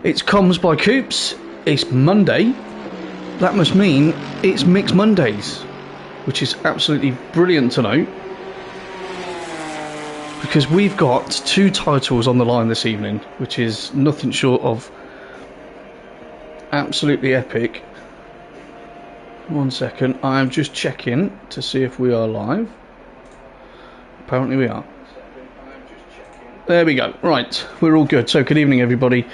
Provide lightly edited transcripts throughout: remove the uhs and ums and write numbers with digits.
It's COMMS by COOPS. It's Monday. That must mean it's Mixed Mondays, which is absolutely brilliant to know, because we've got two titles on the line this evening, which is nothing short of absolutely epic. 1 second, I'm just checking to see if we are live. Apparently we are. There we go. Right, we're all good. So good evening everybody.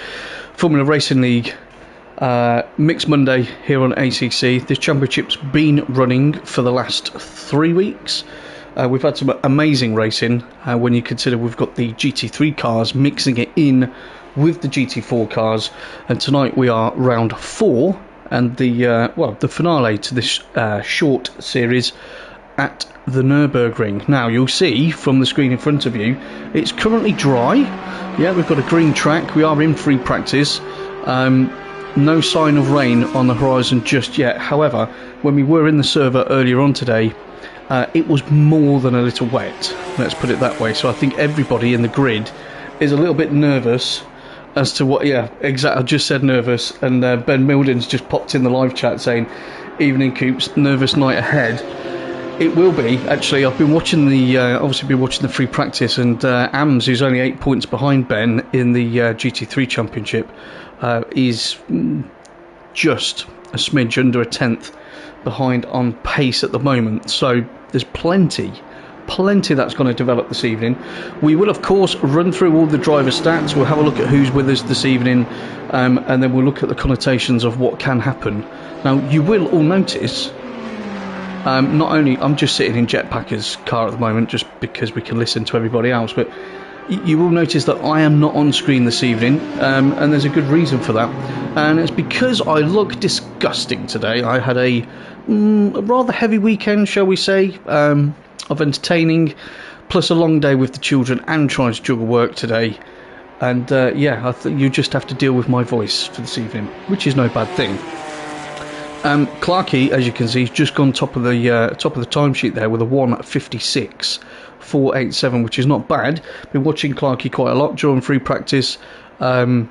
Formula Racing League Mixed Monday here on ACC. This championship's been running for the last 3 weeks. We've had some amazing racing when you consider we've got the GT3 cars mixing it in with the GT4 cars, and tonight we are round 4 and the finale to this short series at the Nurburgring. Now you'll see from the screen in front of you, it's currently dry. Yeah, we've got a green track. We are in free practice. No sign of rain on the horizon just yet. However, when we were in the server earlier on today, it was more than a little wet, let's put it that way. So I think everybody in the grid is a little bit nervous as to what, yeah, exactly, I just said nervous, and Ben Milden's just popped in the live chat saying, evening Coops, nervous night ahead. It will be, actually. I've been watching the free practice, and Amms, who's only 8 points behind Ben in the GT3 championship, is just a smidge under a tenth behind on pace at the moment. So there's plenty that's going to develop this evening. We will of course run through all the driver stats. We'll have a look at who's with us this evening, and then we'll look at the connotations of what can happen. Now you will all notice, not only I'm just sitting in Jetpacker's car at the moment just because we can listen to everybody else, but you will notice that I am not on screen this evening, and there's a good reason for that, and it's because I look disgusting today. I had a rather heavy weekend, shall we say, of entertaining, plus a long day with the children and trying to juggle work today, and yeah, I think you just have to deal with my voice for this evening, which is no bad thing. Clarkey, as you can see, has just gone top of the timesheet there with a 1:56.487, which is not bad. Been watching Clarkey quite a lot during free practice. Well,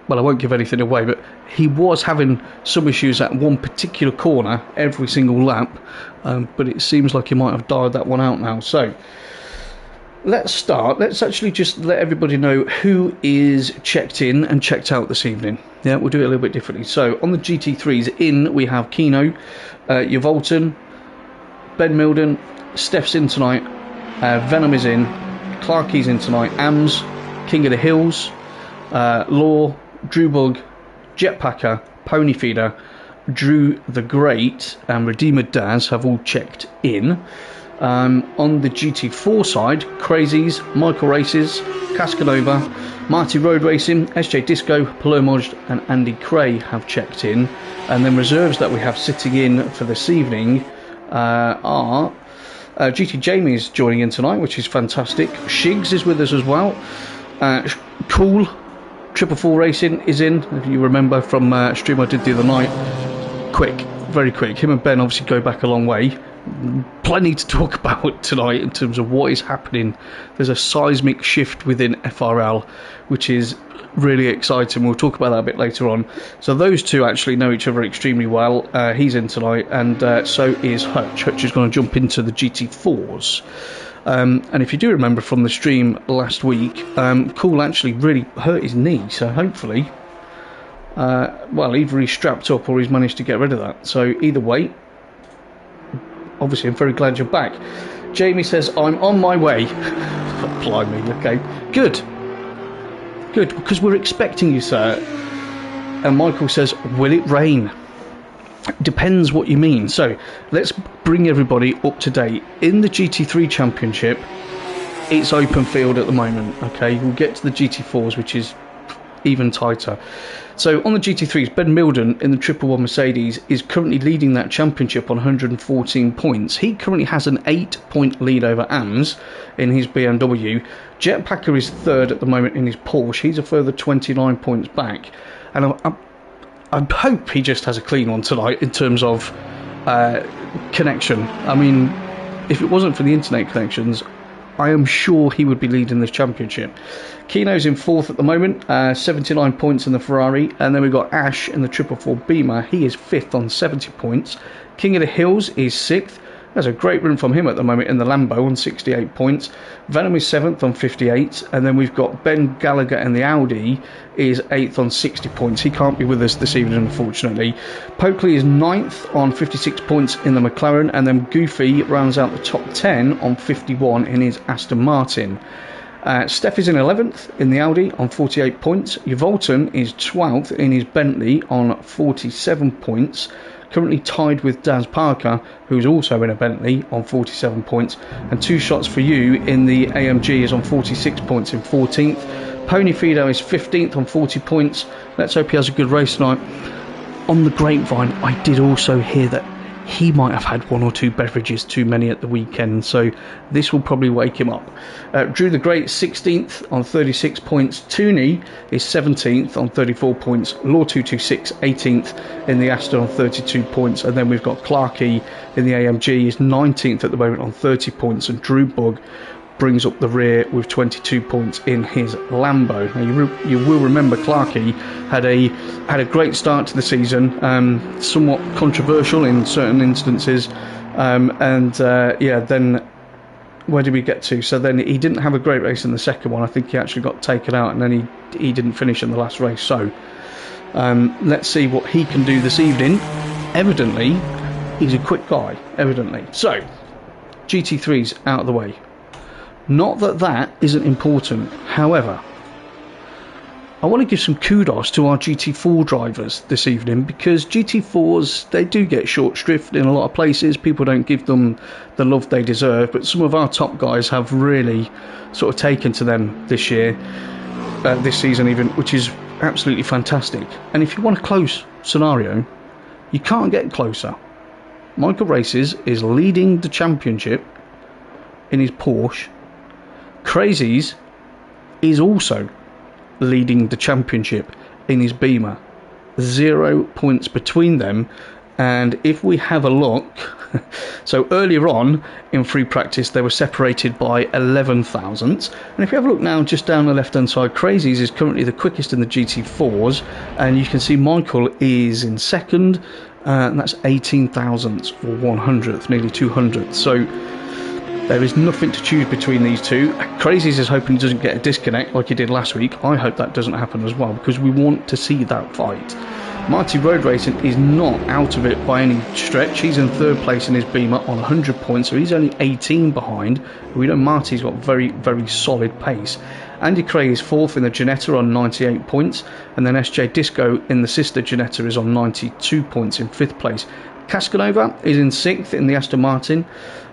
I won't give anything away, but he was having some issues at one particular corner every single lap, but it seems like he might have dialed that one out now. So let's start. Let's actually just let everybody know who is checked in and checked out this evening. Yeah, we'll do it a little bit differently. So on the GT3s in, we have Keno, Yavolton, Ben Milden, Steph's in tonight, Venom is in, Clarkey's in tonight, Amms, King of the Hills, Law, Drewbug, Jetpacker, Ponyfeeder, Drew the Great, and Redeemer Daz have all checked in. On the GT4 side, Crazies, Michael Races, Cascanova, Marty Road Racing, SJ Disco, Palomoj and Andy Cray have checked in. And then reserves that we have sitting in for this evening are GT Jamie's joining in tonight, which is fantastic. Shigs is with us as well. Cool 444 Racing is in, if you remember from a stream I did the other night. Quick, very quick. Him and Ben obviously go back a long way. Plenty to talk about tonight in terms of what is happening. There's a seismic shift within FRL, which is really exciting. We'll talk about that a bit later on. So those two actually know each other extremely well. He's in tonight, and so is Hutch. Hutch is going to jump into the GT4s. And if you do remember from the stream last week, Cool actually really hurt his knee, so hopefully well, either he's strapped up or he's managed to get rid of that. So either way, obviously I'm very glad you're back. Jamie says, I'm on my way. Blimey, okay. Good, because we're expecting you, sir. And Michael says, will it rain? Depends what you mean. So let's bring everybody up to date. In the GT3 championship, it's open field at the moment. Okay, we'll get to the GT4s, which is even tighter. So on the GT3s, Ben Milden in the 111 Mercedes is currently leading that championship on 114 points. He currently has an 8-point lead over Amms in his BMW. Jetpacker is third at the moment in his Porsche. He's a further 29 points back. And I hope he just has a clean one tonight in terms of connection. I mean, if it wasn't for the internet connections, I am sure he would be leading this championship. Keno's in 4th at the moment, 79 points in the Ferrari, and then we've got Ash in the 444 Beamer. He is 5th on 70 points. King of the Hills is 6th. There's a great run from him at the moment in the Lambo on 68 points. Venom is 7th on 58, and then we've got Ben Gallagher in the Audi is 8th on 60 points. He can't be with us this evening, unfortunately. Pokley is 9th on 56 points in the McLaren, and then Goofy rounds out the top 10 on 51 in his Aston Martin. Steph is in 11th in the Audi on 48 points. Yvolton is 12th in his Bentley on 47 points. Currently tied with Daz Parker, who's also in a Bentley on 47 points. And Two Shots for You in the AMG is on 46 points in 14th. Pony Fido is 15th on 40 points. Let's hope he has a good race tonight. On the grapevine, I did also hear that he might have had 1 or 2 beverages too many at the weekend, so this will probably wake him up. Drew the Great 16th on 36 points. Tooney is 17th on 34 points. Law 226 18th in the Aston on 32 points, and then we've got Clarkey in the AMG is 19th at the moment on 30 points, and Drew Bug brings up the rear with 22 points in his Lambo. Now you will remember Clarkey had a great start to the season, somewhat controversial in certain instances, then where did we get to? So then he didn't have a great race in the second one. I think he actually got taken out, and then he didn't finish in the last race. So let's see what he can do this evening. Evidently he's a quick guy, evidently. So GT3's out of the way. Not that that isn't important. However, I want to give some kudos to our GT4 drivers this evening, because GT4s, they do get short shrift in a lot of places. People don't give them the love they deserve, but some of our top guys have really sort of taken to them this year, this season even, which is absolutely fantastic. And if you want a close scenario, you can't get closer. Michael Races is leading the championship in his Porsche. Crazies is also leading the championship in his Beamer. 0 points between them. And if we have a look, so earlier on in free practice they were separated by 11 thousandths, and if you have a look now just down the left hand side, Crazies is currently the quickest in the GT4s, and you can see Michael is in second, and that's 18 thousandths or 100th, nearly 200th. So there is nothing to choose between these two. Crazies is hoping he doesn't get a disconnect like he did last week. I hope that doesn't happen as well, because we want to see that fight. Marty Road Racing is not out of it by any stretch. He's in 3rd place in his Beamer on 100 points, so he's only 18 behind. We know Marty's got very, very solid pace. Andy Craig is 4th in the Ginetta on 98 points, and then SJ Disco in the sister Ginetta is on 92 points in 5th place. Cascanova is in 6th in the Aston Martin.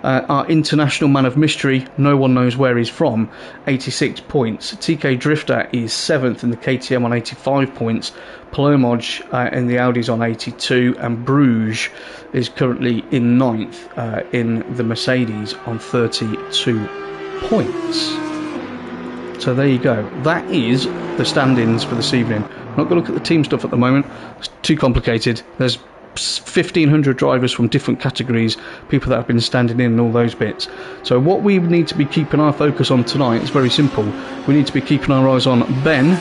Our international man of mystery, no one knows where he's from, 86 points. TK Drifter is 7th in the KTM on 85 points. Palomoj in the Audis on 82, and Bruges is currently in 9th in the Mercedes on 32 points. So there you go. That is the stand-ins for this evening. I'm not going to look at the team stuff at the moment. It's too complicated. There's 1,500 drivers from different categories, people that have been standing in and all those bits. So what we need to be keeping our focus on tonight is very simple. We need to be keeping our eyes on Ben,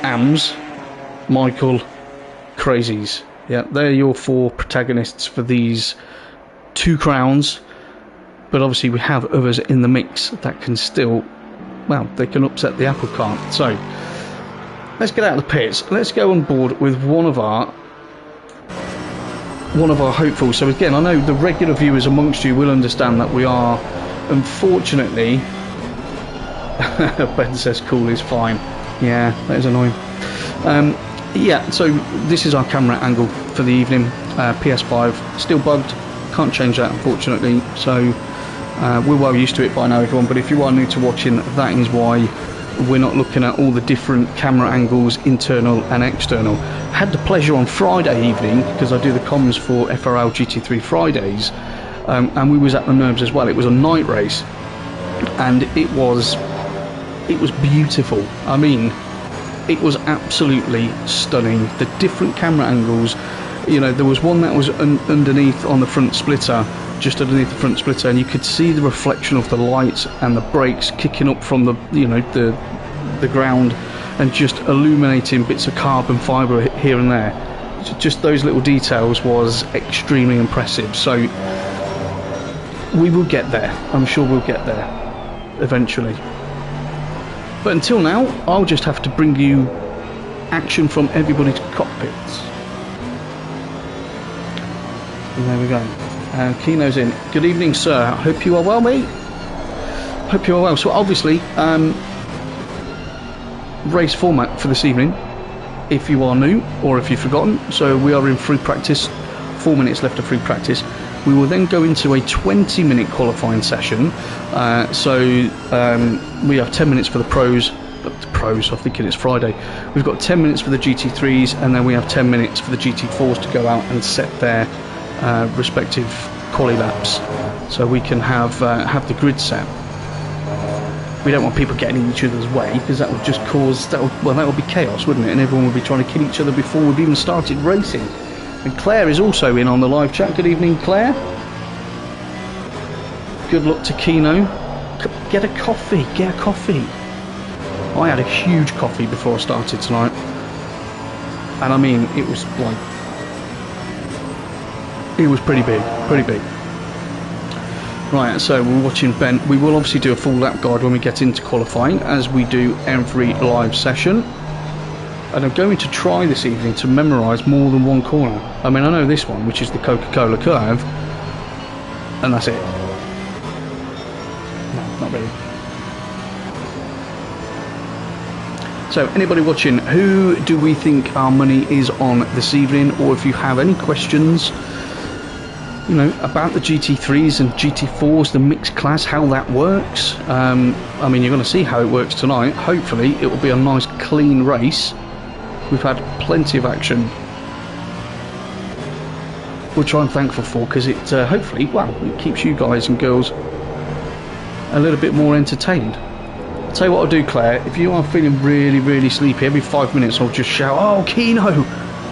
Amms, Michael, Crazies. Yeah, they're your 4 protagonists for these 2 crowns, but obviously we have others in the mix that can still, well, they can upset the apple cart. So let's get out of the pits. Let's go on board with one of our hopefuls. So again, I know the regular viewers amongst you will understand that we are, unfortunately, Ben says cool is fine. Yeah, that is annoying. Yeah, so this is our camera angle for the evening. PS5 still bugged, can't change that unfortunately, so we're well used to it by now, everyone. But if you are new to watching, that is why we're not looking at all the different camera angles, internal and external. Had the pleasure on Friday evening, because I do the comms for FRL GT3 Fridays, and we was at the Nurbs as well. It was a night race, and it was beautiful. I mean, it was absolutely stunning. The different camera angles, You know, there was one that was underneath on the front splitter, just underneath the front splitter, and you could see the reflection of the lights and the brakes kicking up from the, you know, the ground, and just illuminating bits of carbon fibre here and there. Just those little details was extremely impressive. So we will get there. I'm sure we'll get there eventually. But until now, I'll just have to bring you action from everybody's cockpits. And there we go. And Keno's in. Good evening, sir. I hope you are well, mate. Hope you are well. So obviously, race format for this evening, if you are new or if you've forgotten. So we are in free practice, 4 minutes left of free practice. We will then go into a 20-minute qualifying session. We have 10 minutes for the pros. I'm thinking it's Friday. We've got 10 minutes for the GT3s, and then we have 10 minutes for the GT4s to go out and set their respective quali laps, so we can have the grid set. We don't want people getting in each other's way, because that would just cause that would be chaos, wouldn't it? And everyone would be trying to kill each other before we've even started racing. And Claire is also in on the live chat. Good evening, Claire. Good luck to Keno. Get a coffee. Get a coffee. I had a huge coffee before I started tonight, and I mean, it was like, it was pretty big, Right, so we're watching Ben. We will obviously do a full lap guide when we get into qualifying, as we do every live session. And I'm going to try this evening to memorise more than one corner. I mean, I know this one, which is the Coca-Cola curve, and that's it. No, not really. So, anybody watching, who do we think our money is on this evening? Or if you have any questions, you know, about the GT3s and GT4s, the mixed class, how that works. I mean, you're going to see how it works tonight. Hopefully, it will be a nice, clean race. We've had plenty of action, which I'm thankful for, because it hopefully, well, it keeps you guys and girls a little bit more entertained. I'll tell you what I'll do, Claire. If you are feeling really, really sleepy, every 5 minutes I'll just shout, "Oh, Keno!"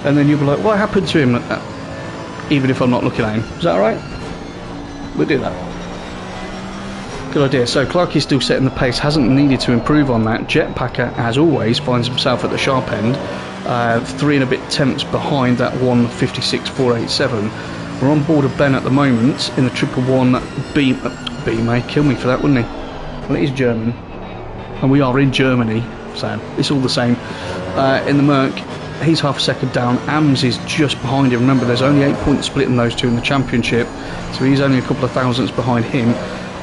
and then you'll be like, "What happened to him?" Even if I'm not looking at him. Is that alright? We'll do that. Good idea. So Clark is still setting the pace, hasn't needed to improve on that. Jetpacker, as always, finds himself at the sharp end, 3 and a bit tenths behind that 1:56.487. We're on board of Ben at the moment in the 111 Beam. Beam, kill me for that, wouldn't he? Well, it is German, and we are in Germany, so it's all the same. In the Merc, he's half a second down. Amms is just behind him. Remember, there's only 8 points split in those two in the championship, so he's only a couple of thousandths behind him.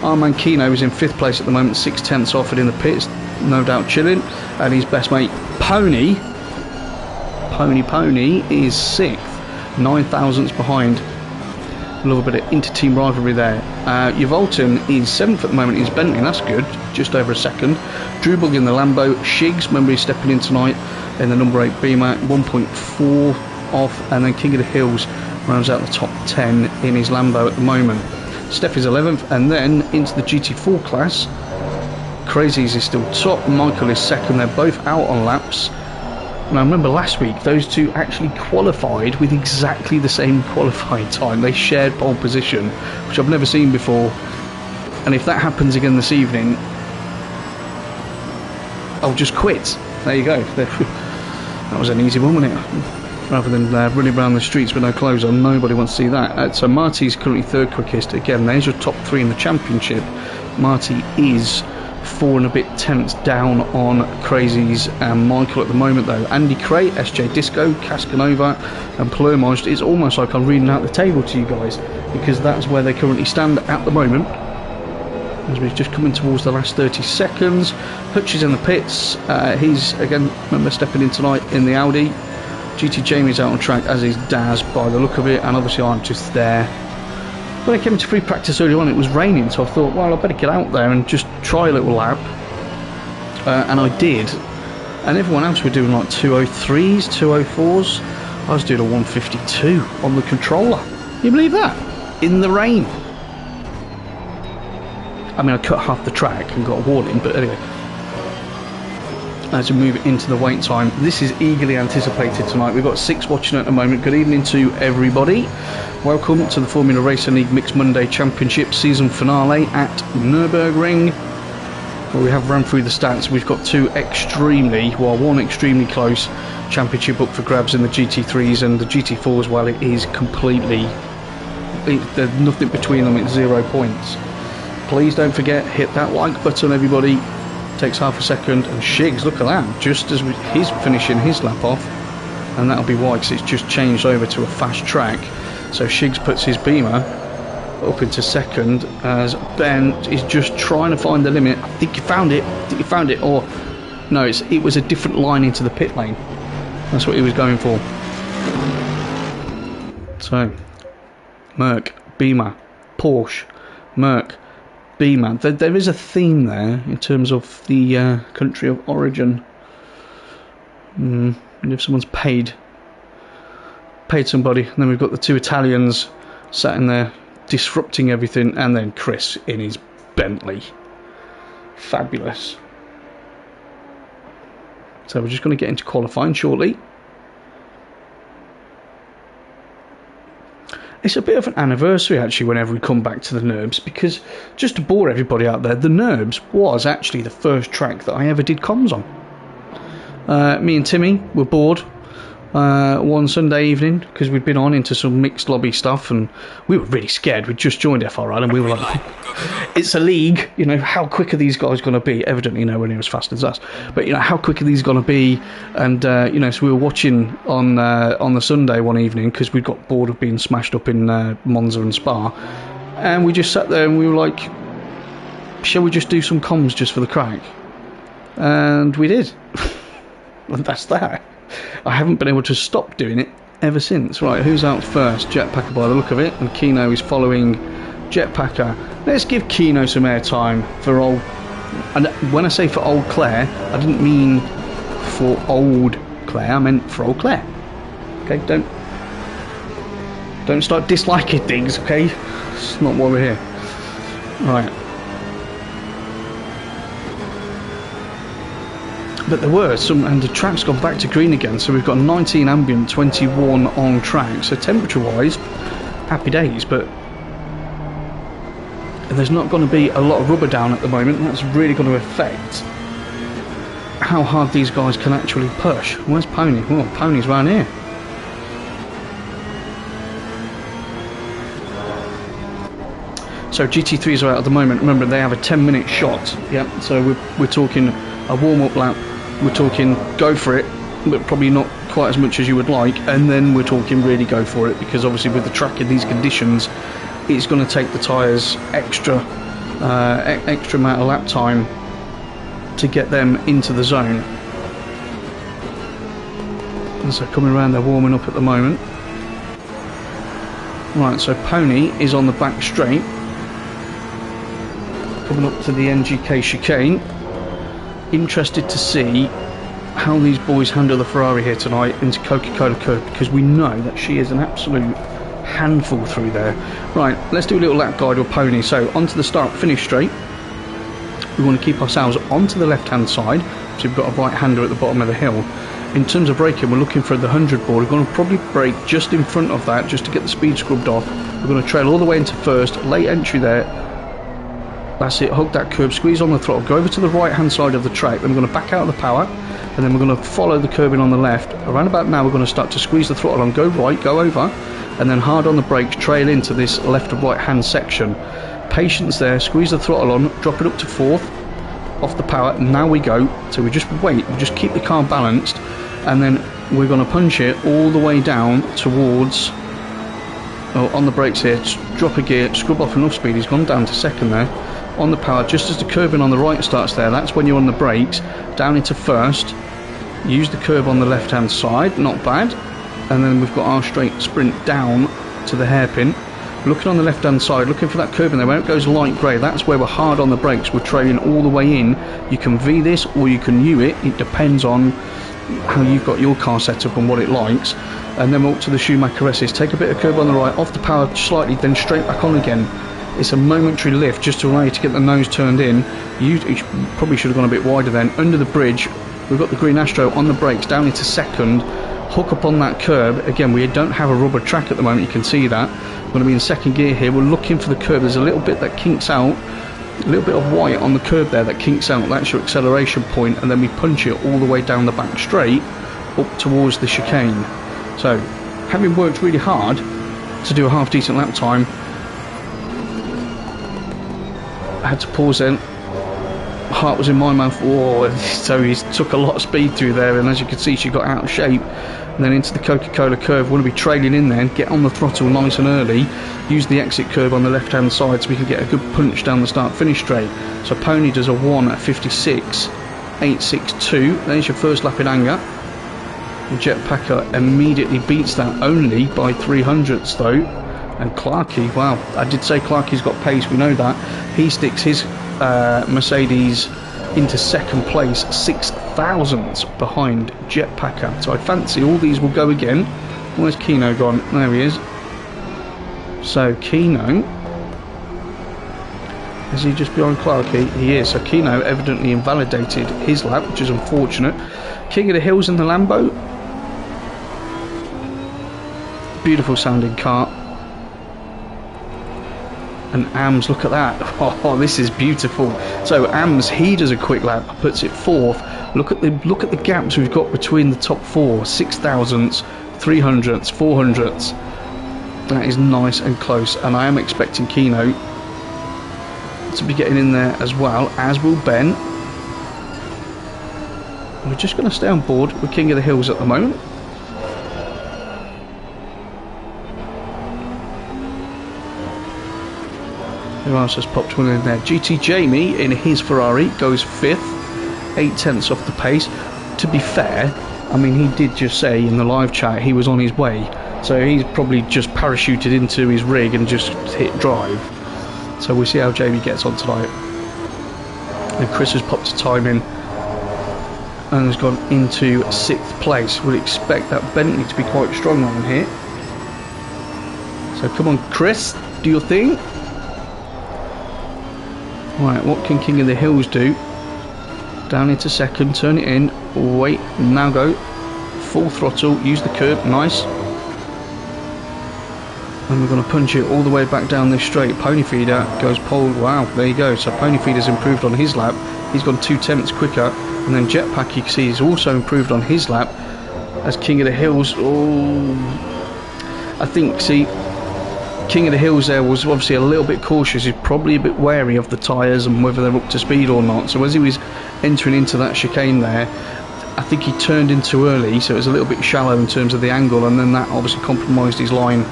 Our man Keno is in 5th place at the moment, 6 tenths off it in the pits, no doubt chilling. And his best mate Pony is 6th, 9 thousandths behind. A little bit of inter-team rivalry there. Yvolton is 7th at the moment. He's Bentley, that's good, just over a second. Drewbug in the Lambo. Shigs, remember, he's stepping in tonight in the number 8 Beamer, 1.4 off. And then King of the Hills rounds out the top 10 in his Lambo at the moment. Steph is 11th, and then into the GT4 class, Crazies is still top, Michael is second. They're both out on laps. Now remember, last week those two actually qualified with exactly the same qualifying time. They shared pole position, which I've never seen before, and if that happens again this evening, I'll just quit. There you go. That was an easy one, wasn't it? Rather than running around the streets with no clothes on. Nobody wants to see that. So Marty's currently 3rd quickest. Again, there's your top 3 in the championship. Marty is 4 and a bit tenths down on Crazies and Michael at the moment, though. Andy Cray, SJ Disco, Cascanova and Plurmage. It's almost like I'm reading out the table to you guys, because that's where they currently stand at the moment, as we're just coming towards the last 30 seconds. Hutch is in the pits. He's, again, remember, stepping in tonight in the Audi. GT Jamie's out on track, as is Daz by the look of it, and obviously I'm just there. When I came to free practice early on, it was raining, so I thought, well, I better get out there and just try a little lap. And I did. And everyone else were doing like 203s, 204s. I was doing a 152 on the controller. You believe that? In the rain. I mean, I cut half the track and got a warning, but anyway. as we move into the wait time. This is eagerly anticipated tonight. We've got 6 watching at the moment. Good evening to everybody. Welcome to the Formula Racing League Mixed Monday Championship season finale at Nurburgring. Well, we have run through the stats. We've got one extremely close championship up for grabs in the GT3s, and the GT4s, well, it is completely... there's nothing between them. It's 0 points. Please don't forget, hit that like button, everybody. Takes half a second, and Shigs, look at that, just as he's finishing his lap off, and that'll be why, because it's just changed over to a fast track. So Shigs puts his Beamer up into second as Ben is just trying to find the limit. I think you found it. Or no, it was a different line into the pit lane. That's what he was going for. So Merc, Beamer, Porsche, Merc, Beamer. There is a theme there in terms of the country of origin. And if someone's paid somebody, and then we've got the 2 Italians sat in there disrupting everything, and then Chris in his Bentley. Fabulous. So we're just going to get into qualifying shortly. It's a bit of an anniversary actually whenever we come back to the Nurbs, because just to bore everybody out there, the Nurbs was actually the first track that I ever did comms on. Me and Timmy were bored one Sunday evening because we'd been on into some mixed lobby stuff, and we were really scared. We'd just joined FRL and we were like, it's a league, you know, how quick are these guys going to be? Evidently nowhere near as fast as us, but you know, how quick are these going to be? And you know, so we were watching on the Sunday one evening because we got bored of being smashed up in Monza and Spa, and we just sat there and we were like, shall we just do some comms just for the crack? And we did. And that's that. I haven't been able to stop doing it ever since. Right, who's out first? Jetpacker by the look of it, and Kino is following Jetpacker. Let's give Kino some airtime for old... And when I say for old Claire, I didn't mean for old Claire, I meant for old Claire. Okay, don't start disliking things, okay? It's not why we're here. Right. But there were some, and the track's gone back to green again, so we've got 19 ambient, 21 on track. So temperature wise, happy days, but there's not going to be a lot of rubber down at the moment. That's really going to affect how hard these guys can actually push. Where's Pony? Well, Pony's round here. So GT3s are out at the moment. Remember, they have a 10-minute shot. Yeah, so we're talking a warm-up lap. We're talking go for it, but probably not quite as much as you would like, and then we're talking really go for it, because obviously with the track in these conditions, it's going to take the tyres extra amount of lap time to get them into the zone. And so coming around, they're warming up at the moment. Right, so Pony is on the back straight, coming up to the NGK chicane. Interested to see how these boys handle the Ferrari here tonight into Coca-Cola curve, because we know that she is an absolute handful through there. Right, let's do a little lap guide with Pony. So onto the start finish straight, we want to keep ourselves onto the left hand side, so we've got a right hander at the bottom of the hill. In terms of braking, we're looking for the 100 board. We're going to probably brake just in front of that just to get the speed scrubbed off. We're going to trail all the way into first, late entry there. That's it, hug that curb, squeeze on the throttle, go over to the right hand side of the track, then we're going to back out of the power, and then we're going to follow the curbing on the left. Around about now we're going to start to squeeze the throttle on, go right, go over, and then hard on the brakes, trail into this left to right hand section. Patience there, squeeze the throttle on, drop it up to fourth, off the power, and now we go. So we just wait, we just keep the car balanced, and then we're going to punch it all the way down towards... Oh, on the brakes here, drop a gear, scrub off enough speed, he's gone down to second there. On the power, just as the curbing on the right starts there, that's when you're on the brakes, down into first, use the curb on the left hand side, not bad, and then we've got our straight sprint down to the hairpin, looking on the left hand side, looking for that curb in there, where it goes light grey, that's where we're hard on the brakes, we're trailing all the way in. You can V this or you can U it, it depends on how you've got your car set up and what it likes. And then we're up to the Schumacher S's, take a bit of curb on the right, off the power slightly, then straight back on again. It's a momentary lift just to allow you to get the nose turned in. You probably should have gone a bit wider then. Under the bridge, We've got the green Astro on the brakes, down into second, hook up on that curb. Again, we don't have a rubber track at the moment, you can see that. We're going to be in second gear here. We're looking for the curb. There's a little bit that kinks out, a little bit of white on the curb there that kinks out. That's your acceleration point, and then we punch it all the way down the back straight up towards the chicane. So, having worked really hard to do a half decent lap time, I had to pause then. Heart was in my mouth. Oh, so he took a lot of speed through there, and as you can see, she got out of shape. And then into the Coca-Cola curve. We want to be trailing in there, get on the throttle nice and early, use the exit curve on the left hand side so we can get a good punch down the start finish straight. So Pony does a 1 at 56.862. There's your first lap in anger. The Jetpacker immediately beats that, only by 300ths though. And Clarkey, wow, I did say Clarkey's got pace, we know that. He sticks his Mercedes into second place, 6 thousandths behind Jetpacker. So I fancy all these will go again. Where's Kino gone? There he is. So Kino, is he just behind Clarkey? He is. So Kino evidently invalidated his lap, which is unfortunate. King of the Hills in the Lambo. Beautiful sounding car. And Amms, look at that. Oh, this is beautiful. So Amms, he does a quick lap, puts it fourth. Look at the gaps we've got between the top four. 6 thousandths, 300ths, 400ths. That is nice and close. And I am expecting Kino to be getting in there as well, as will Ben. We're just going to stay on board with King of the Hills at the moment. Who else has popped one in there? GT Jamie in his Ferrari goes 5th, 8 tenths off the pace. To be fair, I mean, he did just say in the live chat he was on his way, so he's probably just parachuted into his rig and just hit drive. So we'll see how Jamie gets on tonight. And Chris has popped a time in and has gone into 6th place. We'll expect that Bentley to be quite strong on here. So come on, Chris, do your thing. Right, what can King of the Hills do? Down into second, turn it in, wait, now go. Full throttle, use the curb, nice. And we're going to punch it all the way back down this straight. Pony Feeder goes pole, wow, there you go. So Pony Feeder's improved on his lap. He's gone 2 tenths quicker. And then Jetpack, you can see, he's also improved on his lap. As King of the Hills, oh, I think, see, King of the Hills there was obviously a little bit cautious. He's probably a bit wary of the tyres and whether they're up to speed or not. So as he was entering into that chicane there, I think he turned in too early, so it was a little bit shallow in terms of the angle, and then that obviously compromised his line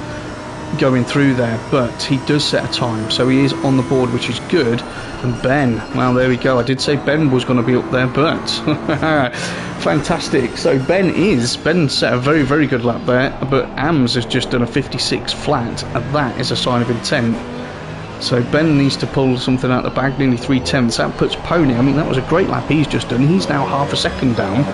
going through there. But he does set a time, so he is on the board, which is good. And Ben, well, there we go. I did say Ben was going to be up there, but fantastic. So Ben set a very, very good lap there, but Amms has just done a 56 flat, and that is a sign of intent. So Ben needs to pull something out the bag, nearly 3 tenths. That puts Pony, I mean, that was a great lap he's just done. He's now half a second down.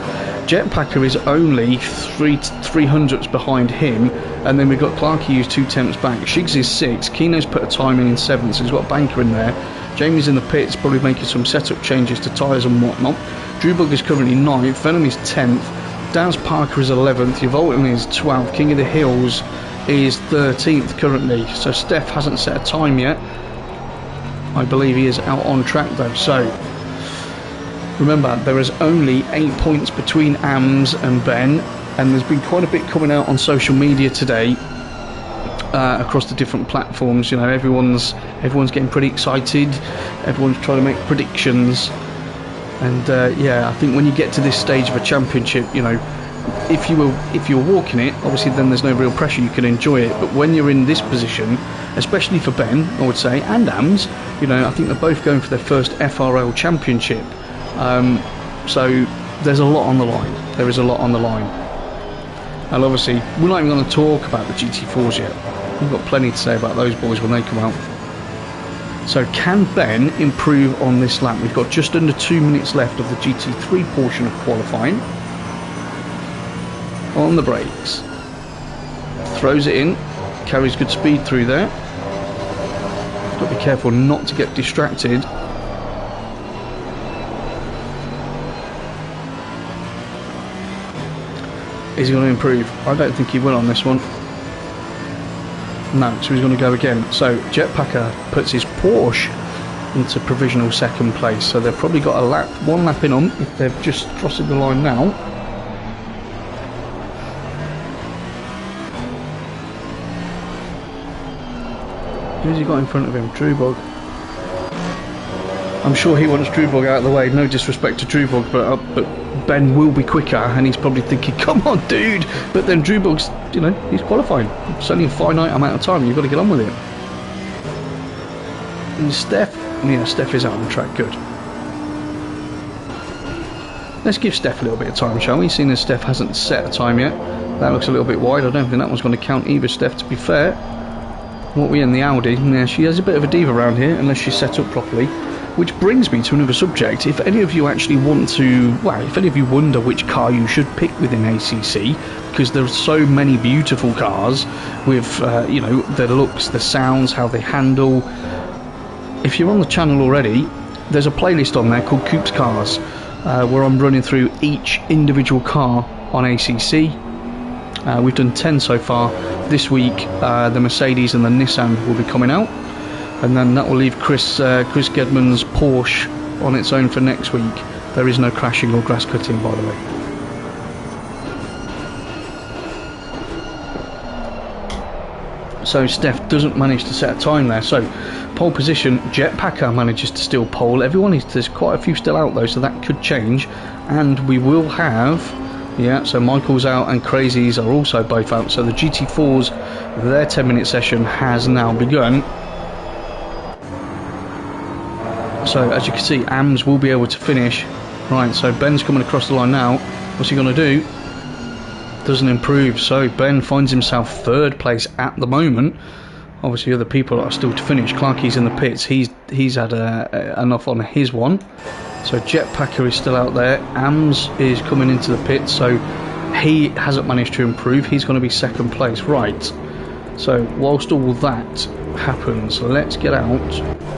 Jetpacker is only 300ths behind him, and then we've got Clarkey who's 2 tenths back. Shigs is 6. Kino's put a time in 7th, so he's got a banker in there. Jamie's in the pits, probably making some setup changes to tyres and whatnot. Drewbug is currently 9th. Venom is 10th. Daz Parker is 11th. Yvolton is 12th. King of the Hills is 13th currently. So Steph hasn't set a time yet. I believe he is out on track though. So remember, there is only 8 points between Amms and Ben, and there's been quite a bit coming out on social media today. Across the different platforms, you know, everyone's getting pretty excited. Everyone's trying to make predictions, and yeah, I think when you get to this stage of a championship, you know, if you're walking it, obviously then there's no real pressure, you can enjoy it. But when you're in this position, especially for Ben, I would say, and Amms, you know, I think they're both going for their first FRL championship. So there's a lot on the line. There is a lot on the line. And obviously, we're not even going to talk about the GT4s yet. We've got plenty to say about those boys when they come out. So can Ben improve on this lap? We've got just under 2 minutes left of the GT3 portion of qualifying. On the brakes. Throws it in. Carries good speed through there. Got to be careful not to get distracted. Is he going to improve? I don't think he will on this one. No, so he's going to go again. So Jetpacker puts his Porsche into provisional second place. So they've probably got one lap in on if they've just crossed the line now. Who's he got in front of him? Drewbog. I'm sure he wants Drewbog out of the way. No disrespect to Drewbog, but Ben will be quicker, and he's probably thinking, "Come on, dude!" But then Drewbog's, you know, he's qualifying. It's only a finite amount of time. You've got to get on with it. And Steph, yeah, Steph is out on the track. Good. Let's give Steph a little bit of time, shall we? Seeing as Steph hasn't set a time yet, that looks a little bit wide. I don't think that one's going to count either. Steph, to be fair. What we in the Audi? Yeah, she has a bit of a diva around here, unless she's set up properly. Which brings me to another subject. If any of you actually want to, well, if any of you wonder which car you should pick within ACC, because there are so many beautiful cars with, you know, their looks, the sounds, how they handle. If you're on the channel already, there's a playlist on there called COMMS Cars, where I'm running through each individual car on ACC. We've done 10 so far. This week, the Mercedes and the Nissan will be coming out. And then that will leave Chris Gedman's Porsche on its own for next week. There is no crashing or grass cutting, by the way. So Steph doesn't manage to set a time there. So pole position, Jetpacker manages to steal pole. There's quite a few still out though, so that could change. And we will have, yeah, so Michael's out and Crazies are also both out. So the GT4s, their 10-minute session has now begun. So as you can see, Amms will be able to finish. Right, so Ben's coming across the line now. What's he going to do? Doesn't improve. So Ben finds himself third place at the moment. Obviously other people are still to finish. Clarkie's in the pits. He's had enough on his one. So Jetpacker is still out there. Amms is coming into the pits. So he hasn't managed to improve. He's going to be second place. Right. So whilst all that happens, let's get out.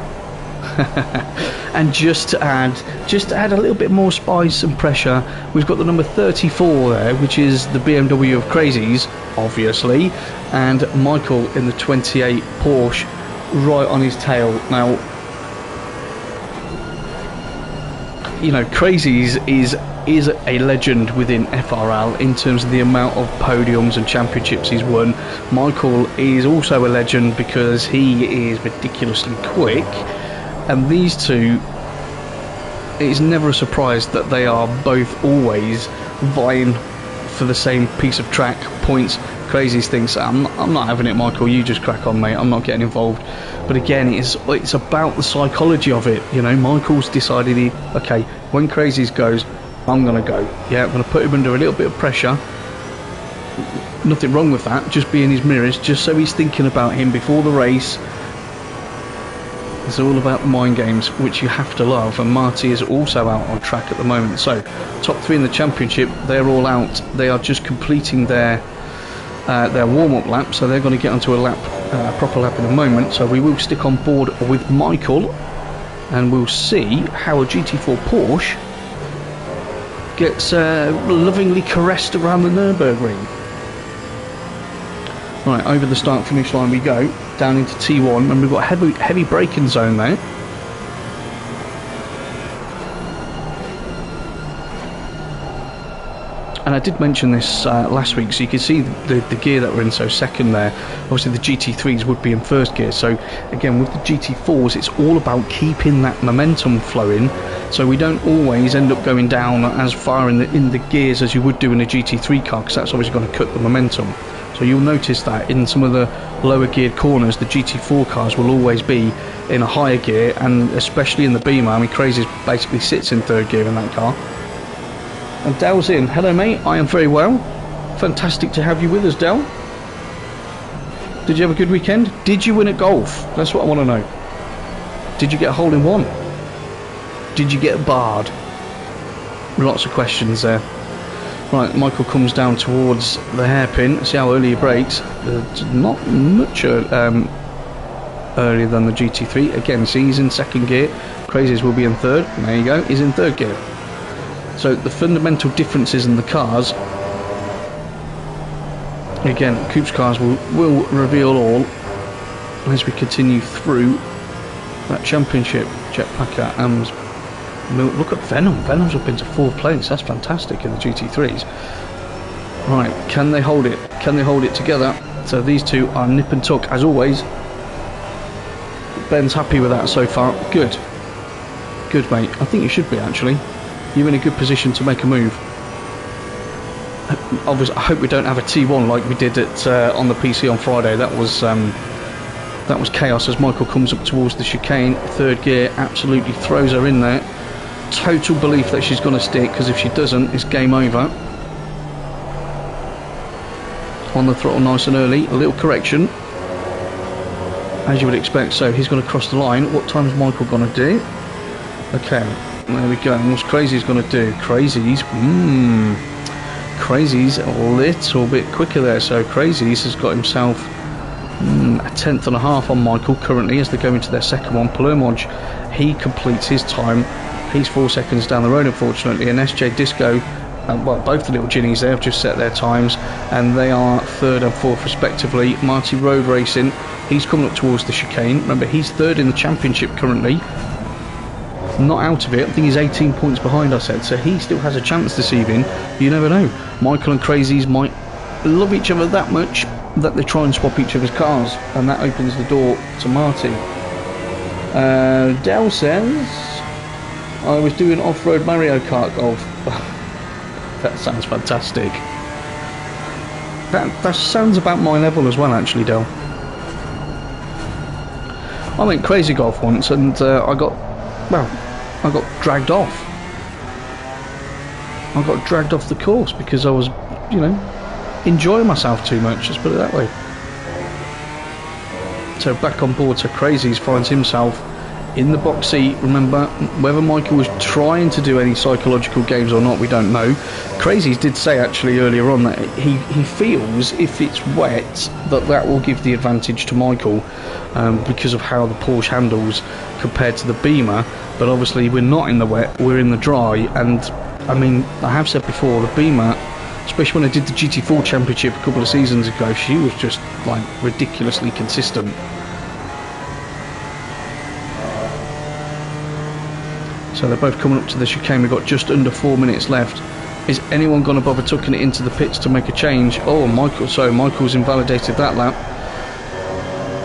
And just to add a little bit more spice and pressure, we've got the number 34 there, which is the BMW of Crazies, obviously, and Michael in the 28 Porsche right on his tail. Now, you know, Crazies is a legend within FRL in terms of the amount of podiums and championships he's won. Michael is also a legend because he is ridiculously quick. And these two, it's never a surprise that they are both always vying for the same piece of track, points. Crazies thinks, I'm not having it, Michael, you just crack on, mate, I'm not getting involved. But again, it's about the psychology of it. You know, Michael's decided, okay, when Crazies goes, I'm going to go. Yeah, I'm going to put him under a little bit of pressure. Nothing wrong with that, just be in his mirrors, just so he's thinking about him before the race. It's all about the mind games, which you have to love, and Marty is also out on track at the moment. So, top three in the championship, they're all out. They are just completing their warm-up lap, so they're going to get onto a proper lap in a moment. So we will stick on board with Michael, and we'll see how a GT4 Porsche gets lovingly caressed around the Nurburgring. Right, over the start-finish line we go, down into T1, and we've got heavy braking zone there. And I did mention this last week, so you can see the gear that we're in, so second there. Obviously the GT3s would be in first gear, so again with the GT4s it's all about keeping that momentum flowing, so we don't always end up going down as far in the gears as you would do in a GT3 car, because that's obviously going to cut the momentum. So you'll notice that in some of the lower geared corners, the GT4 cars will always be in a higher gear, and especially in the Beamer. I mean, Crazies basically sits in third gear in that car. And Dell's in. Hello, mate. I am very well. Fantastic to have you with us, Dell. Did you have a good weekend? Did you win at golf? That's what I want to know. Did you get a hole in one? Did you get barred? Lots of questions there. Right, Michael comes down towards the hairpin. See how early he brakes. Not much earlier than the GT3. Again, see, he's in second gear. Crazies will be in third. There you go. He's in third gear. So the fundamental differences in the cars Again, Coop's cars will reveal all as we continue through that championship. Jetpacker, Amms. Look at Venom. Venom's up into 4th place. That's fantastic in the GT3s. Right, can they hold it? Can they hold it together? So these two are nip and tuck as always. Ben's happy with that so far. Good. Good, mate. I think you should be, actually. You're in a good position to make a move. Obviously, I hope we don't have a T1 like we did at on the PC on Friday. That was chaos as Michael comes up towards the chicane. 3rd gear, absolutely throws her in there. Total belief that she's going to stick, because if she doesn't, it's game over. On the throttle nice and early. A little correction, as you would expect. So he's going to cross the line. What time's Michael going to do? Okay, there we go. And what's Crazy's going to do? Crazy's a little bit quicker there. So Crazy's has got himself a 10th and a half on Michael currently as they go into their second one. Palermoj, he completes his time. He's 4 seconds down the road, unfortunately. And SJ Disco, well, both the little Ginnies there have just set their times, and they are 3rd and 4th respectively. Marty Road Racing, he's coming up towards the chicane. Remember, he's 3rd in the championship currently. Not out of it. I think he's 18 points behind, I said, so he still has a chance this evening. You never know. Michael and Crazies might love each other that much that they try and swap each other's cars, and that opens the door to Marty. Dell says, I was doing off-road Mario Kart golf. That sounds fantastic. That sounds about my level as well, actually, Dell. I went crazy golf once, and I got dragged off. I got dragged off the course because I was, you know, enjoying myself too much, let's put it that way. So back on board, so Crazies finds himself in the box seat. Remember, whether Michael was trying to do any psychological games or not, we don't know. Crazies did say actually earlier on that he feels if it's wet that will give the advantage to Michael because of how the Porsche handles compared to the Beamer. But obviously we're not in the wet, we're in the dry, and I mean, I have said before, the Beamer, especially when I did the GT4 Championship a couple of seasons ago, she was just like ridiculously consistent. So they're both coming up to the chicane. We've got just under 4 minutes left. Is anyone going to bother tucking it into the pits to make a change? Oh, Michael's invalidated that lap.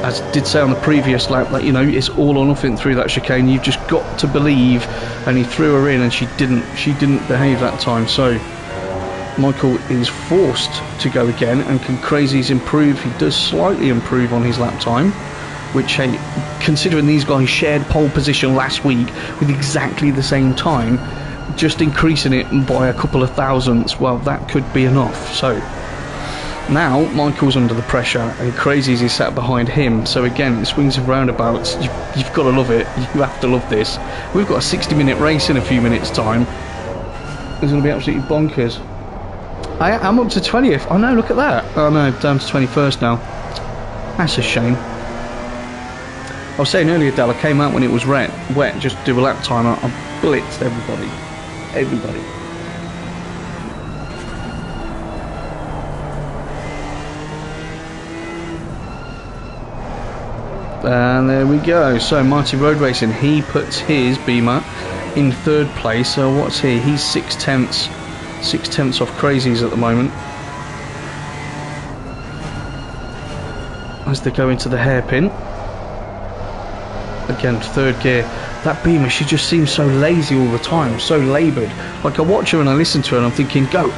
As I did say on the previous lap, that, you know, it's all or nothing through that chicane. You've just got to believe. And he threw her in, and she didn't behave that time. So Michael is forced to go again. And can Crazies improve? He does slightly improve on his lap time, which, hey, considering these guys shared pole position last week with exactly the same time, just increasing it by a couple of thousandths, well, that could be enough. So now Michael's under the pressure, and Crazies is sat behind him. So again, it swings and roundabouts. You've got to love it. You have to love this. We've got a 60-minute race in a few minutes' time. It's going to be absolutely bonkers. I'm up to 20th. Oh no, look at that. Oh no, down to 21st now. That's a shame. I was saying earlier, Dell, I came out when it was wet just to do a lap time. I blitzed everybody. And there we go. So Marty Road Racing, he puts his Beamer in 3rd place. So what's he? He's 6 tenths off Crazies at the moment, as they go into the hairpin. Again, 3rd gear. That Beamer, she just seems so lazy all the time, so laboured. Like, I watch her and I listen to her and I'm thinking, go,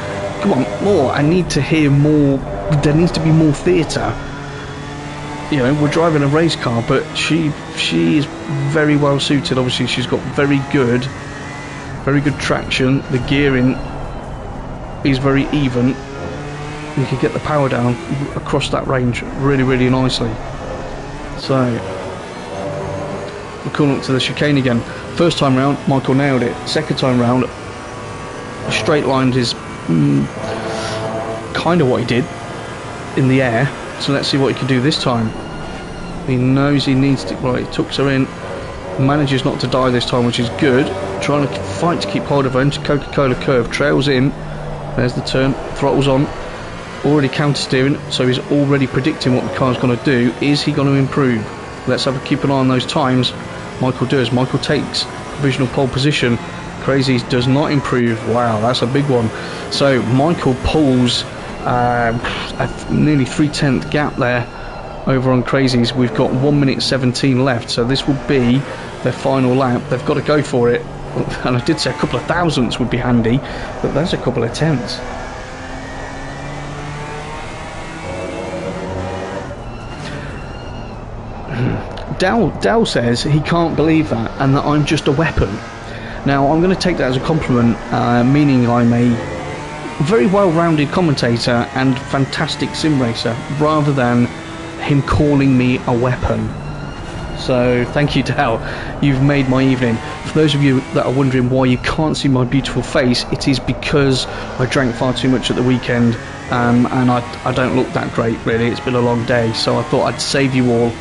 come on, more. I need to hear more. There needs to be more theatre. You know, we're driving a race car, but she is very well suited. Obviously, she's got very good traction. The gearing is very even. You can get the power down across that range really, really nicely. So we're coming up to the chicane again. First time round, Michael nailed it. Second time round, straight lined is kind of what he did in the air. So let's see what he can do this time. He knows he needs to. Right, he tucks her in, manages not to die this time, which is good. Trying to fight to keep hold of her into Coca-Cola curve. Trails in. There's the turn. Throttles on. already counter steering, so he's already predicting what the car's going to do. Is he going to improve? Let's keep an eye on those times. Michael does. Michael takes provisional pole position. Crazies does not improve. Wow, that's a big one. So Michael pulls a nearly 3/10 gap there over on Crazies. We've got 1 minute 17 left, so this will be their final lap. They've got to go for it, and I did say a couple of thousandths would be handy, but that's a couple of tenths. Dell says he can't believe that, and that I'm just a weapon. Now I'm going to take that as a compliment, meaning I'm a very well-rounded commentator and fantastic sim racer, rather than him calling me a weapon. So thank you, Dell. You've made my evening. For those of you that are wondering why you can't see my beautiful face, it is because I drank far too much at the weekend, and I don't look that great really. It's been a long day, so I thought I'd save you all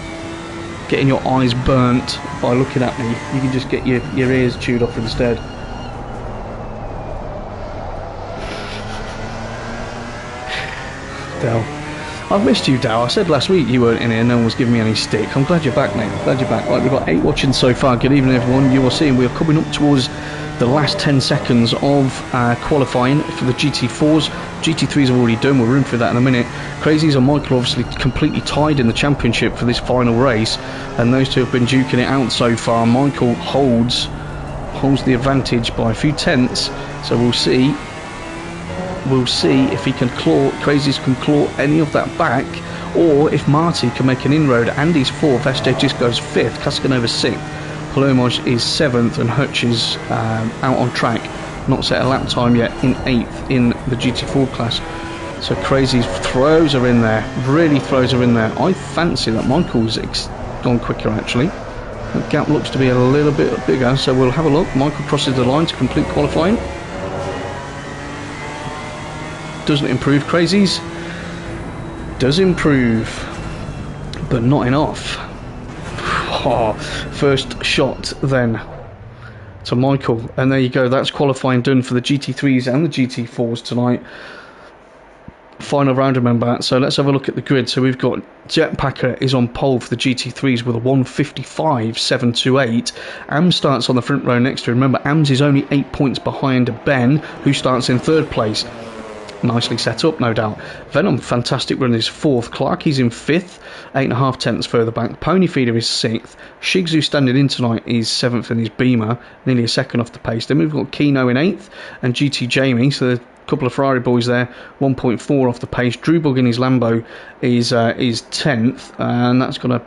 getting your eyes burnt by looking at me. You can just get your ears chewed off instead. Dell, I've missed you, Dal. I said last week you weren't in here, no one was giving me any stick. I'm glad you're back, mate. Glad you're back. Right, we've got 8 watching so far. Good evening, everyone. You are seeing we are coming up towards the last 10 seconds of qualifying for the GT4s. GT3s are already done. We're in for that in a minute. Crazies and Michael obviously completely tied in the championship for this final race, and those two have been duking it out so far. Michael holds the advantage by a few tenths, so we'll see. We'll see if he can claw, Crazies can claw any of that back, or if Marty can make an inroad. Andy's 4th, SJ Disco's 5th, Caskanova's 6th, Palermo's is 7th, and Hutch is out on track, not set a lap time yet, in 8th in the GT4 class. So Crazies throws her in there, really throws her in there. I fancy that Michael's gone quicker actually. The gap looks to be a little bit bigger, so we'll have a look. Michael crosses the line to complete qualifying. Doesn't improve. Crazies does improve, but not enough. Oh, first shot then to Michael, and there you go. That's qualifying done for the GT3s and the GT4s tonight. Final round, remember that. So let's have a look at the grid. So we've got Jetpacker is on pole for the GT3s with a 1:55.728. Amms starts on the front row next to him. Remember, Amms is only 8 points behind Ben, who starts in 3rd place. Nicely set up, no doubt. Venom, fantastic run, is 4th. Clarkie's in 5th, 8.5 tenths further back. Ponyfeeder is 6th. Shigs, who's standing in tonight, is 7th in his Beamer, nearly a second off the pace. Then we've got Keno in 8th, and GT Jamie, so there's a couple of Ferrari boys there, 1.4 off the pace. Drewbug in his Lambo is 10th, and that's going to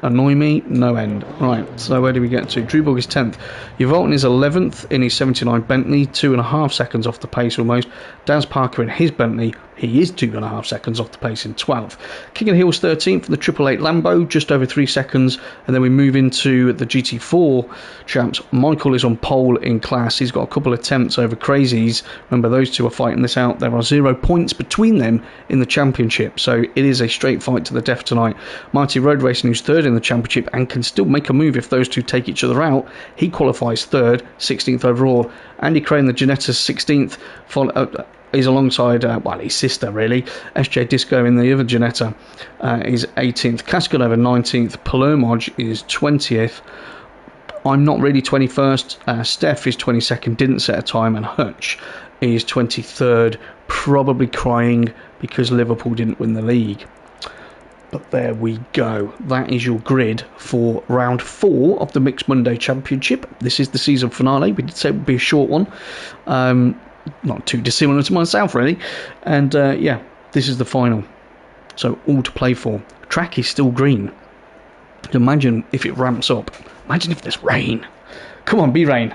annoy me no end. Right, so where do we get to? Drewbug is 10th. Yvolton is 11th in his 79 Bentley, 2.5 seconds off the pace almost. Daz Parker in his Bentley, he is 2.5 seconds off the pace in 12th. King of the Hills 13th in the 888 Lambo, just over 3 seconds. And then we move into the GT4 champs. Michael is on pole in class. He's got a couple of attempts over Crazies. Remember, those two are fighting this out. There are 0 points between them in the championship, so it is a straight fight to the death tonight. Marty Road Racing, who's 3rd in the championship and can still make a move if those two take each other out. He qualifies 3rd, 16th overall. Andy Crane, the Janetta's 16th, is alongside, well, his sister really. SJ Disco in the other Janetta is 18th. Cascanova 19th. Palermoj is 20th. I'm not really 21st. Steph is 22nd, didn't set a time, and Hutch is 23rd, probably crying because Liverpool didn't win the league. But there we go. That is your grid for round 4 of the Mixed Monday Championship. This is the season finale. We did say it would be a short one. Not too dissimilar to myself, really. And yeah, this is the final. So all to play for. Track is still green. Imagine if it ramps up. Imagine if there's rain. Come on, be rain.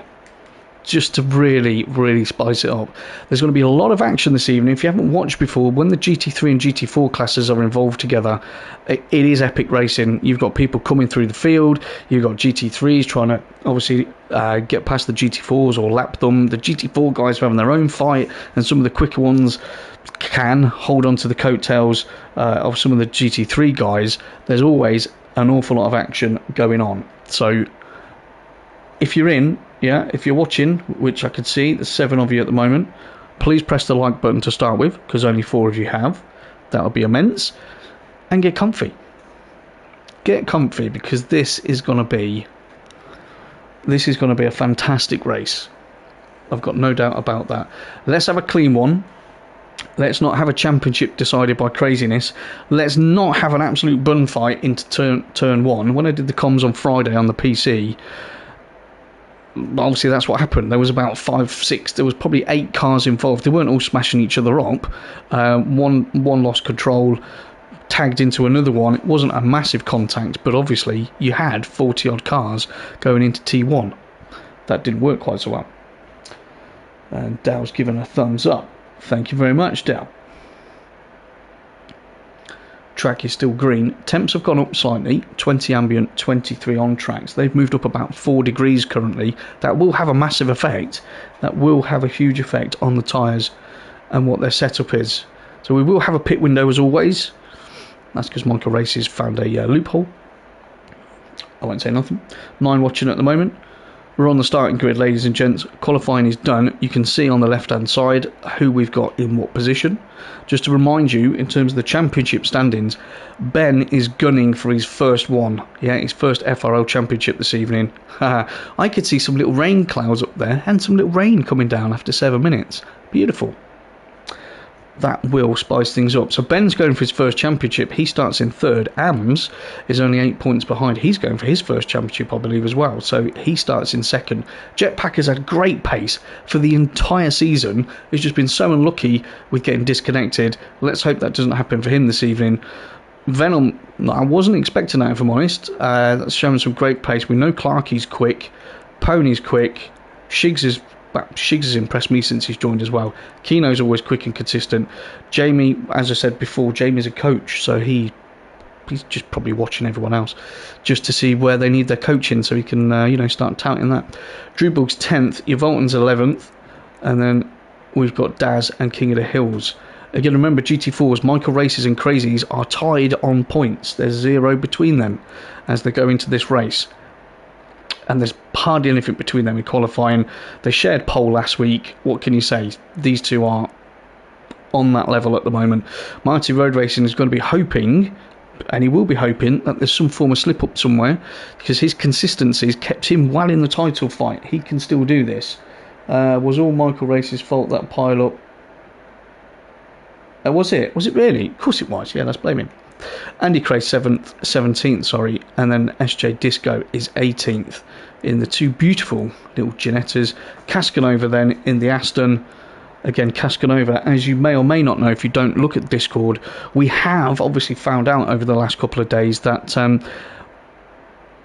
Just to really, really spice it up. There's going to be a lot of action this evening. If you haven't watched before, when the GT3 and GT4 classes are involved together, it is epic racing. You've got people coming through the field. You've got GT3s trying to obviously get past the GT4s or lap them. The GT4 guys are having their own fight, and some of the quicker ones can hold on to the coattails of some of the GT3 guys. There's always an awful lot of action going on. So if you're in, yeah, if you're watching, which I can see, there's 7 of you at the moment. please press the like button to start with, because only 4 of you have. That would be immense. And get comfy. Get comfy, because this is going to be a fantastic race. I've got no doubt about that. Let's have a clean one. Let's not have a championship decided by craziness. Let's not have an absolute bun fight into turn 1. When I did the comms on Friday on the PC, obviously that's what happened. There was about 5, 6, there was probably 8 cars involved. They weren't all smashing each other up. One lost control, tagged into another one. It wasn't a massive contact, but obviously you had 40 odd cars going into T1. That didn't work quite so well. And Dale's given a thumbs up. Thank you very much, Dale. Track is still green. Temps have gone up slightly, 20 ambient, 23 on tracks. They've moved up about 4 degrees currently. That will have a massive effect. That will have a huge effect on the tyres and what their setup is. So we will have a pit window as always. That's because Michael Races found a loophole. I won't say nothing. 9 watching at the moment. We're on the starting grid, ladies and gents. Qualifying is done. You can see on the left-hand side who we've got in what position. Just to remind you, in terms of the championship standings, Ben is gunning for his first one. Yeah, his first FRL championship this evening. I could see some little rain clouds up there and some little rain coming down after 7 minutes. Beautiful. That will spice things up. So Ben's going for his first championship. He starts in 3rd. Amms is only 8 points behind. He's going for his first championship, I believe, as well. So he starts in 2nd. Jetpack has had great pace for the entire season. He's just been so unlucky with getting disconnected. Let's hope that doesn't happen for him this evening. Venom, I wasn't expecting that, if I'm honest. That's showing some great pace. We know Clarkie's quick. Pony's quick. Shigs has impressed me since he's joined as well. Keno's always quick and consistent. Jamie, as I said before, Jamie's a coach, so he's just probably watching everyone else just to see where they need their coaching, so he can start touting that. Drewbug's 10th, Yvolton's 11th, and then we've got Daz and King of the Hills. Again, remember, GT4s, Michael Races and Crazies are tied on points. There's 0 between them as they go into this race. And there's hardly anything between them in qualifying. They shared pole last week. What can you say? These two are on that level at the moment. Marty Road Racing is going to be hoping, and he will be hoping, that there's some form of slip-up somewhere, because his consistency has kept him well in the title fight. He can still do this. Was all Michael Race's fault, that pile-up? Was it? Was it really? Of course it was. Yeah, let's blame him. Andy Cray 17th, sorry, and then SJ Disco is 18th in the 2 beautiful little Ginettas. Cascanova then in the Aston. Again, Cascanova, as you may or may not know if you don't look at Discord, we have obviously found out over the last couple of days that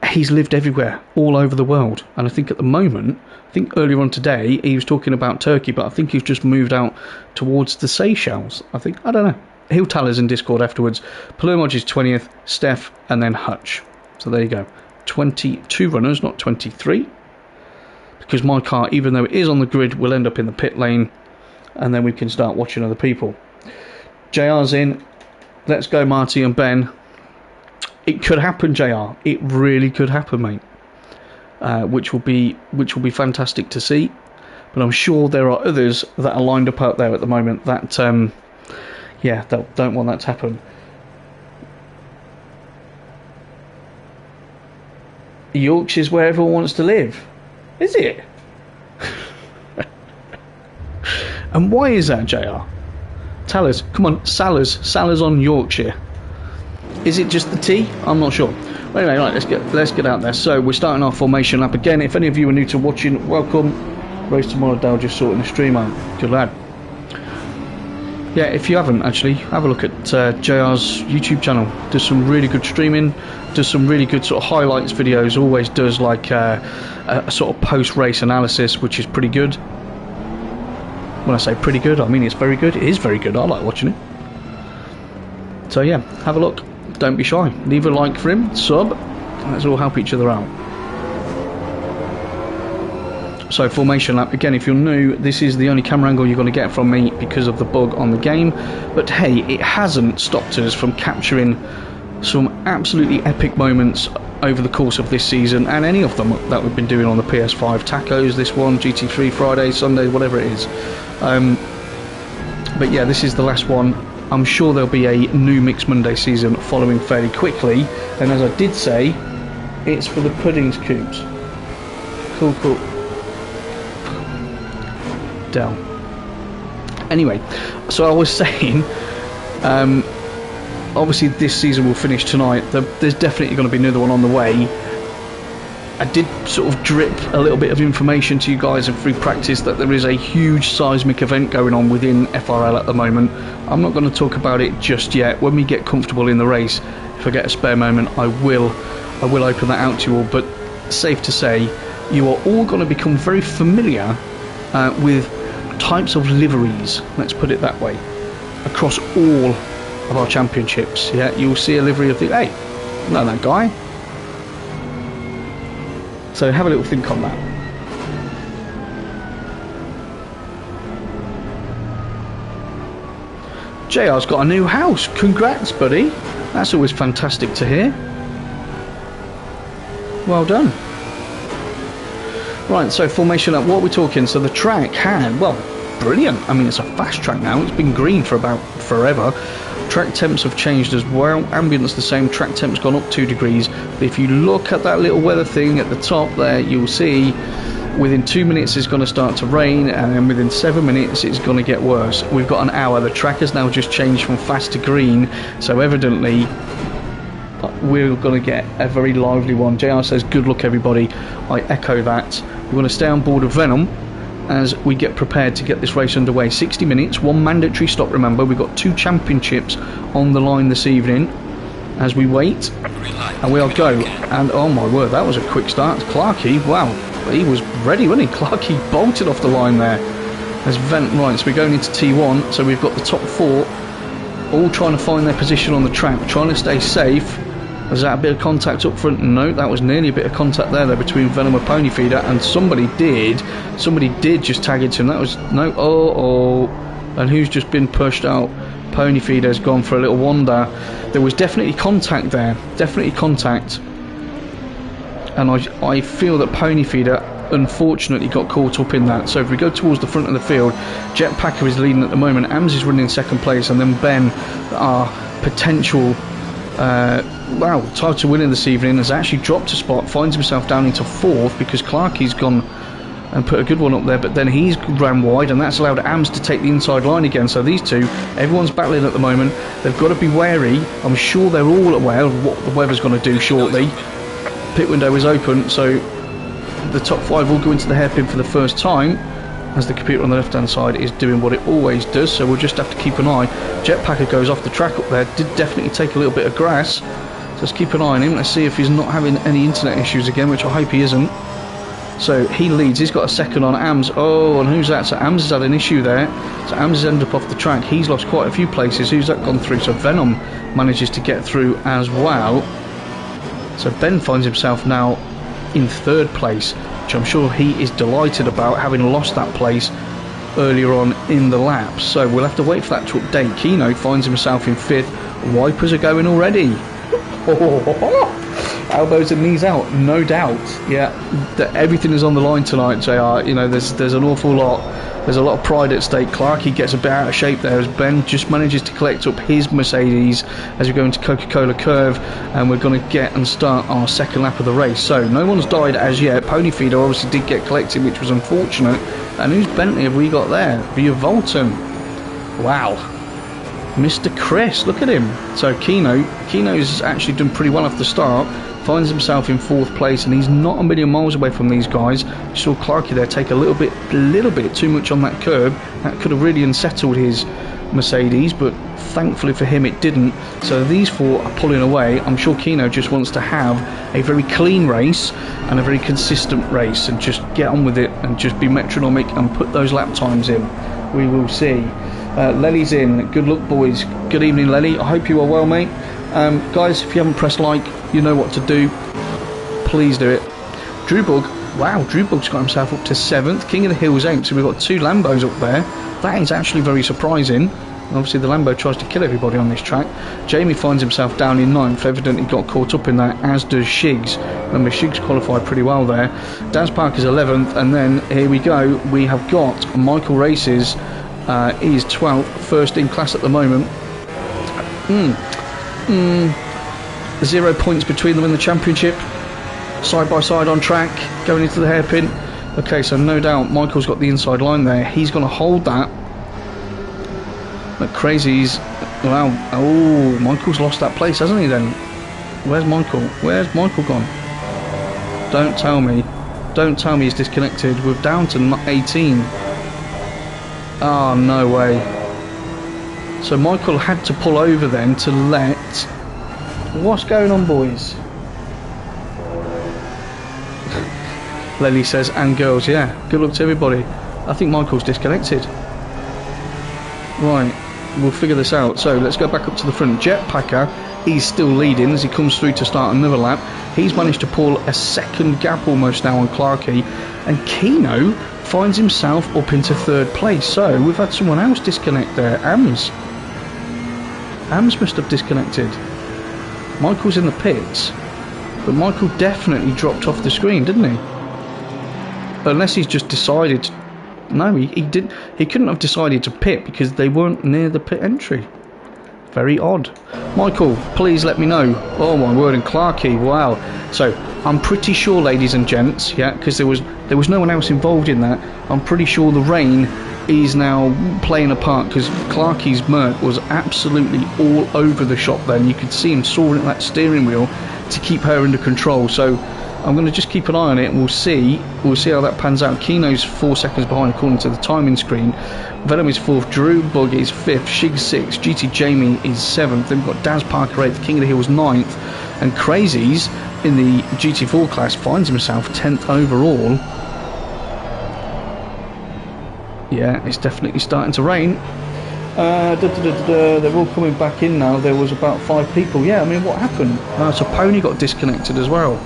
he's lived everywhere, all over the world. And I think at the moment, earlier on today, he was talking about Turkey, but I think he's just moved out towards the Seychelles. I don't know. He'll tell us in Discord afterwards. Palermoj is 20th, Steph, and then Hutch. So there you go. 22 runners, not 23. Because my car, even though it is on the grid, will end up in the pit lane. And then we can start watching other people. JR's in. Let's go, Marty and Ben. It could happen, JR. It really could happen, mate. Which will be fantastic to see. But I'm sure there are others that are lined up out there at the moment that... yeah, don't want that to happen. Yorkshire's where everyone wants to live. Is it? And why is that, JR? Tell us. Come on, Salers on Yorkshire. Is it just the T? I'm not sure. Well, anyway, right, let's get out there. So we're starting our formation lap again. If any of you are new to watching, welcome. Race tomorrow, Dale just sorting the stream out. Good lad. Yeah, if you haven't actually, have a look at JR's YouTube channel. Does some really good streaming, does some really good sort of highlights videos, always does like a sort of post-race analysis, which is pretty good. When I say pretty good, I mean it's very good. It is very good, I like watching it. So yeah, have a look, don't be shy. Leave a like for him, sub, let's all help each other out. So formation lap, again, if you're new, this is the only camera angle you're going to get from me because of the bug on the game. But hey, it hasn't stopped us from capturing some absolutely epic moments over the course of this season, and any of them that we've been doing on the PS5. Tacos, this one, GT3, Friday, Sunday, whatever it is. But yeah, this is the last one. I'm sure there'll be a new Mixed Monday season following fairly quickly. And as I did say, it's for the puddings coops. Cool, cool. Down. Anyway, so I was saying, obviously this season will finish tonight. There's definitely going to be another one on the way. I did sort of drip a little bit of information to you guys in free practice that there is a huge seismic event going on within FRL at the moment. I'm not going to talk about it just yet. When we get comfortable in the race, if I get a spare moment, I will open that out to you all. But safe to say, you are all going to become very familiar with types of liveries, let's put it that way, across all of our championships. Yeah, you'll see a livery of the, hey, know that guy. So have a little think on that. JR's got a new house. Congrats, buddy. That's always fantastic to hear. Well done. Right, so formation up. What are we talking? So the track had, well, brilliant. I mean, it's a fast track now. It's been green for about forever. Track temps have changed as well. Ambience the same. Track temps gone up 2 degrees. But if you look at that little weather thing at the top there, you'll see within 2 minutes it's going to start to rain, and then within 7 minutes it's going to get worse. We've got an hour. The track has now just changed from fast to green, so evidently we're going to get a very lively one. JR says good luck everybody. I echo that. We're going to stay on board with Venom as we get prepared to get this race underway. 60 minutes, 1 mandatory stop, remember. We've got 2 championships on the line this evening as we wait, and we'll go. And oh my word, that was a quick start. Clarkey, wow, he was ready, wasn't he? Clarkey bolted off the line there as Vent. Right, so we're going into T1, so we've got the top 4 all trying to find their position on the track, trying to stay safe. Was that a bit of contact up front? No, that was nearly a bit of contact there between Venom and Pony Feeder, and somebody did just tag into him. That was no, and who's just been pushed out? Pony Feeder's gone for a little wander. There was definitely contact there, and I feel that Pony Feeder unfortunately got caught up in that. So if we go towards the front of the field, Jetpacker is leading at the moment. Amms is running in second place, and then Ben, our potential title winner this evening, has actually dropped a spot, finds himself down into 4th because Clarkey's gone and put a good one up there, but then he's ran wide, and that's allowed Amms to take the inside line again. So these two, everyone's battling at the moment. They've got to be wary. I'm sure they're all aware of what the weather's going to do shortly. Pit window is open, so the top 5 will go into the hairpin for the first time, as the computer on the left hand side is doing what it always does. So we'll just have to keep an eye. Jetpacker goes off the track up there, did definitely take a little bit of grass, so let's keep an eye on him. Let's see if he's not having any internet issues again, which I hope he isn't. So he leads, he's got a second on Amms. Oh, and who's that? So Amms has had an issue there, so Amms has ended up off the track. He's lost quite a few places. Who's that gone through? So Venom manages to get through as well. So Ben finds himself now in 3rd place, which I'm sure he is delighted about, having lost that place earlier on in the lap. So we'll have to wait for that to update. Keno finds himself in 5th. Wipers are going already. Elbows and knees out, no doubt. Yeah, everything is on the line tonight, JR. You know, there's an awful lot. There's a lot of pride at stake. Clarkey gets a bit out of shape there as Ben just manages to collect up his Mercedes as we go into Coca-Cola Curve, and we're going to get and start our second lap of the race. So no one's died as yet. Pony Feeder obviously did get collected, which was unfortunate. And whose Bentley have we got there? Via Volton. Wow. Mr. Chris, look at him. So Keno's actually done pretty well off the start, finds himself in 4th place, and he's not a million miles away from these guys. You saw Clarkey there take a little bit too much on that curb. That could have really unsettled his Mercedes, but thankfully for him it didn't. So these 4 are pulling away. I'm sure Keno just wants to have a very clean race and a very consistent race and just get on with it and just be metronomic and put those lap times in. We will see. Lely's in. Good luck, boys. Good evening, Lely. I hope you are well, mate. Guys, if you haven't pressed like, you know what to do. Please do it. Drewbug. Wow, Drewbug's got himself up to 7th. King of the Hills 8th. So we've got 2 Lambos up there. That is actually very surprising. Obviously, the Lambo tries to kill everybody on this track. Jamie finds himself down in 9th. Evidently got caught up in that, as does Shiggs. Remember, Shiggs qualified pretty well there. Daz Parker's 11th. And then, here we go. We have got Michael Races is 12th, first in class at the moment. 0 points between them in the championship. Side by side on track, going into the hairpin. Okay, so no doubt Michael's got the inside line there. He's going to hold that. But Crazy's... Wow. Oh, Michael's lost that place, hasn't he then? Where's Michael? Where's Michael gone? Don't tell me. Don't tell me he's disconnected. We're down to 18. Oh, no way. So Michael had to pull over then to let... What's going on, boys? Lely says, and girls, yeah. Good luck to everybody. I think Michael's disconnected. Right, we'll figure this out. So let's go back up to the front. Jetpacker, he's still leading as he comes through to start another lap. He's managed to pull a second gap almost now on Clarkey. And Keno finds himself up into third place. So we've had someone else disconnect there. Amms. Amms must have disconnected. Michael's in the pits. But Michael definitely dropped off the screen, didn't he? Unless he's just decided... No, he didn't. He couldn't have decided to pit because they weren't near the pit entry. Very odd. Michael, please let me know. Oh my word, and Clarkey, wow. So I'm pretty sure, ladies and gents, yeah, because there was no one else involved in that. I'm pretty sure the rain is now playing a part because Clarkey's Merc was absolutely all over the shop then. You could see him sawing at that steering wheel to keep her under control. So I'm going to just keep an eye on it and we'll see how that pans out. Keno's 4 seconds behind according to the timing screen. Venom is 4th, Drew Bug is 5th, Shig 6th, GT Jamie is 7th, then we've got Daz Parker 8th, King of the Hills 9th, and Crazy's in the GT4 class finds himself 10th overall. Yeah, it's definitely starting to rain. They're all coming back in now. There was about 5 people. Yeah, I mean, what happened? So Pony got disconnected as well.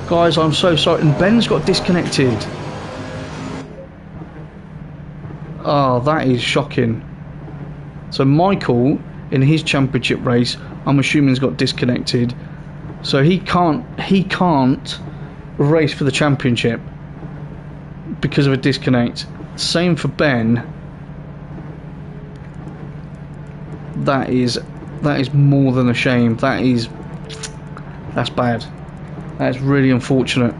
Guys, I'm so sorry. And Ben's got disconnected. Oh, that is shocking. So Michael, in his championship race, I'm assuming has got disconnected. So he can't race for the championship because of a disconnect. Same for Ben. That is more than a shame. That's bad. That's really unfortunate.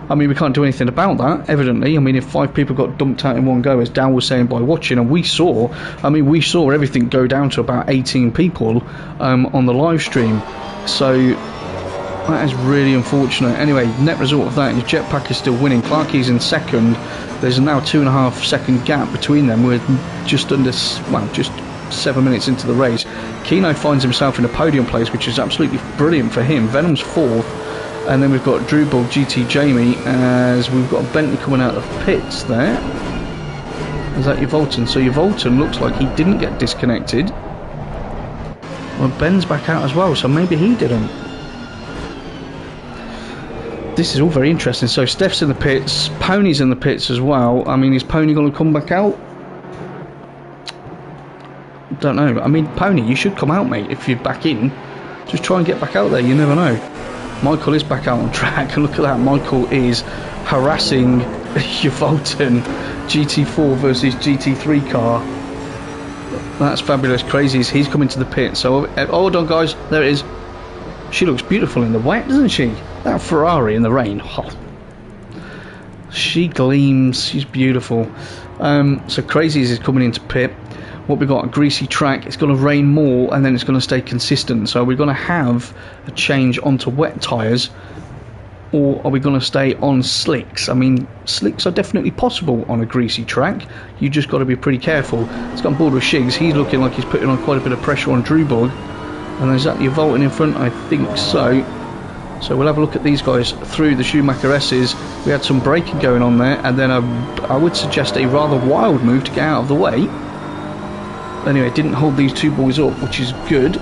I mean, we can't do anything about that, evidently. I mean, if 5 people got dumped out in one go, as Dan was saying by watching, and we saw everything go down to about 18 people on the live stream. So that is really unfortunate. Anyway, net result of that is Jetpack is still winning. Clarkey's in 2nd. There's now 2.5 second gap between them. We're just under, well, just 7 minutes into the race. Keno finds himself in a podium place, which is absolutely brilliant for him. Venom's 4th. And then we've got Drewball, GT Jamie, as we've got a Bentley coming out of the pits there. Is that your Volton? So your Volton looks like he didn't get disconnected. Well, Ben's back out as well, so maybe he didn't. This is all very interesting. So Steph's in the pits, Pony's in the pits as well. I mean, is Pony going to come back out? Don't know. I mean, Pony, you should come out, mate, if you're back in. Just try and get back out there, you never know. Michael is back out on track, and look at that, Michael is harassing your Volton GT4 versus GT3 car. That's fabulous. Crazy. He's coming to the pit. So hold on, guys, there it is. She looks beautiful in the wet, doesn't she? That Ferrari in the rain. Oh. She gleams, she's beautiful. So Crazy is coming into pit. What we've got, a greasy track, it's going to rain more and then it's going to stay consistent. So we're going to have a change onto wet tyres, or are we going to stay on slicks? I mean, slicks are definitely possible on a greasy track. You just got to be pretty careful. It's got on board with Shigs. He's looking like he's putting on quite a bit of pressure on Drewbog. And is that the Volton in front? I think so. So we'll have a look at these guys through the Schumacher S's. We had some braking going on there, and then I would suggest a rather wild move to get out of the way. Anyway, it didn't hold these 2 boys up, which is good.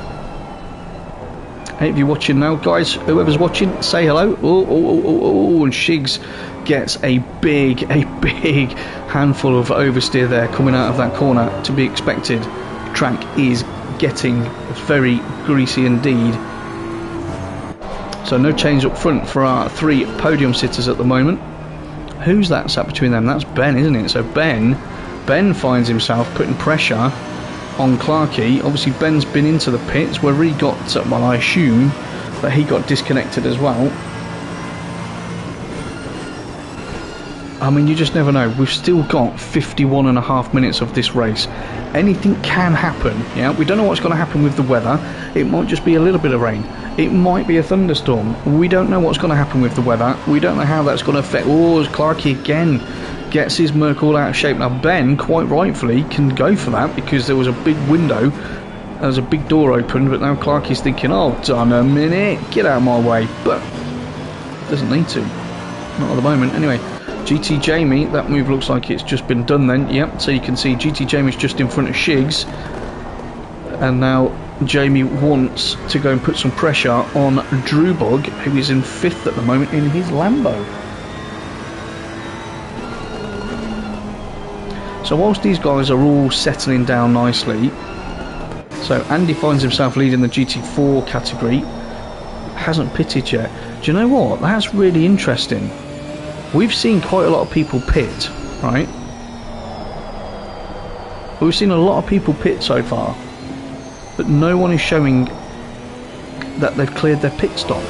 Hey, if you're watching now, guys, whoever's watching, say hello. Oh, and Shigs gets a big handful of oversteer there coming out of that corner, to be expected. The track is getting very greasy indeed. So no change up front for our 3 podium sitters at the moment. Who's that sat between them? That's Ben, isn't it? So Ben Ben finds himself putting pressure on Clarkey. Obviously Ben's been into the pits where he got, well, I assume that he got disconnected as well. I mean, you just never know. We've still got 51.5 minutes of this race. Anything can happen, yeah? We don't know what's going to happen with the weather. It might just be a little bit of rain. It might be a thunderstorm. We don't know what's going to happen with the weather. We don't know how that's going to affect... Oh, Clarkey again gets his Merc all out of shape. Now, Ben, quite rightfully, can go for that because there was a big window. There was a big door opened, but now Clarkey's thinking, oh, done a minute, get out of my way. But doesn't need to. Not at the moment. Anyway, GT Jamie, that move looks like it's just been done then. Yep, so you can see GT Jamie's just in front of Shigs. And now Jamie wants to go and put some pressure on Drewbug, who is in 5th at the moment in his Lambo. So whilst these guys are all settling down nicely, so Andy finds himself leading the GT4 category, hasn't pitted yet. Do you know what? That's really interesting. We've seen quite a lot of people pit, right? We've seen a lot of people pit so far, but no one is showing that they've cleared their pit stop.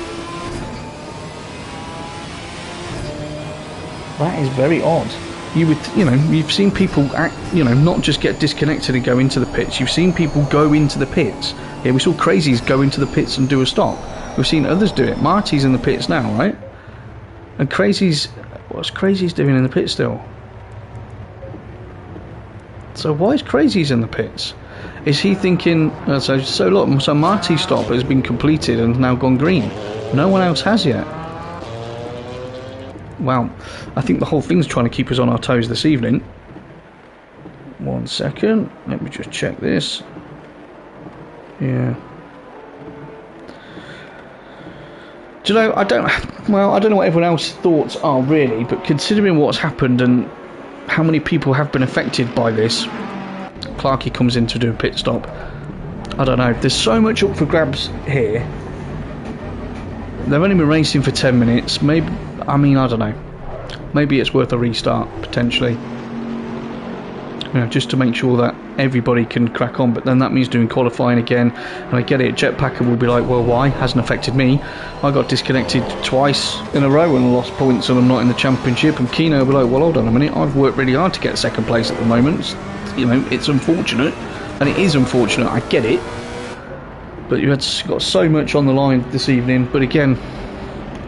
That is very odd. You would, you know, you've seen people act, you know, not just get disconnected and go into the pits. You've seen people go into the pits. Yeah, we saw Crazies go into the pits and do a stop. We've seen others do it. Marty's in the pits now, right? And Crazies, what's Crazies doing in the pit still? So why is Crazies in the pits? Is he thinking, so look, so Marty's stop has been completed and now gone green. No one else has yet. Wow, I think the whole thing's trying to keep us on our toes this evening. 1 second, let me just check this. Yeah. Do you know, I don't know what everyone else's thoughts are really, but considering what's happened and how many people have been affected by this, Clarkey comes in to do a pit stop. I don't know, there's so much up for grabs here. They've only been racing for 10 minutes, maybe, I mean, I don't know. Maybe it's worth a restart, potentially. You know, just to make sure that everybody can crack on, but then that means doing qualifying again. And I get it, Jetpacker will be like, well, why? Hasn't affected me. I got disconnected twice in a row and lost points and I'm not in the championship. And Keno will be like, well, hold on a minute, I've worked really hard to get second place at the moment. You know, it's unfortunate, and it is unfortunate, I get it. But you had got so much on the line this evening, but again,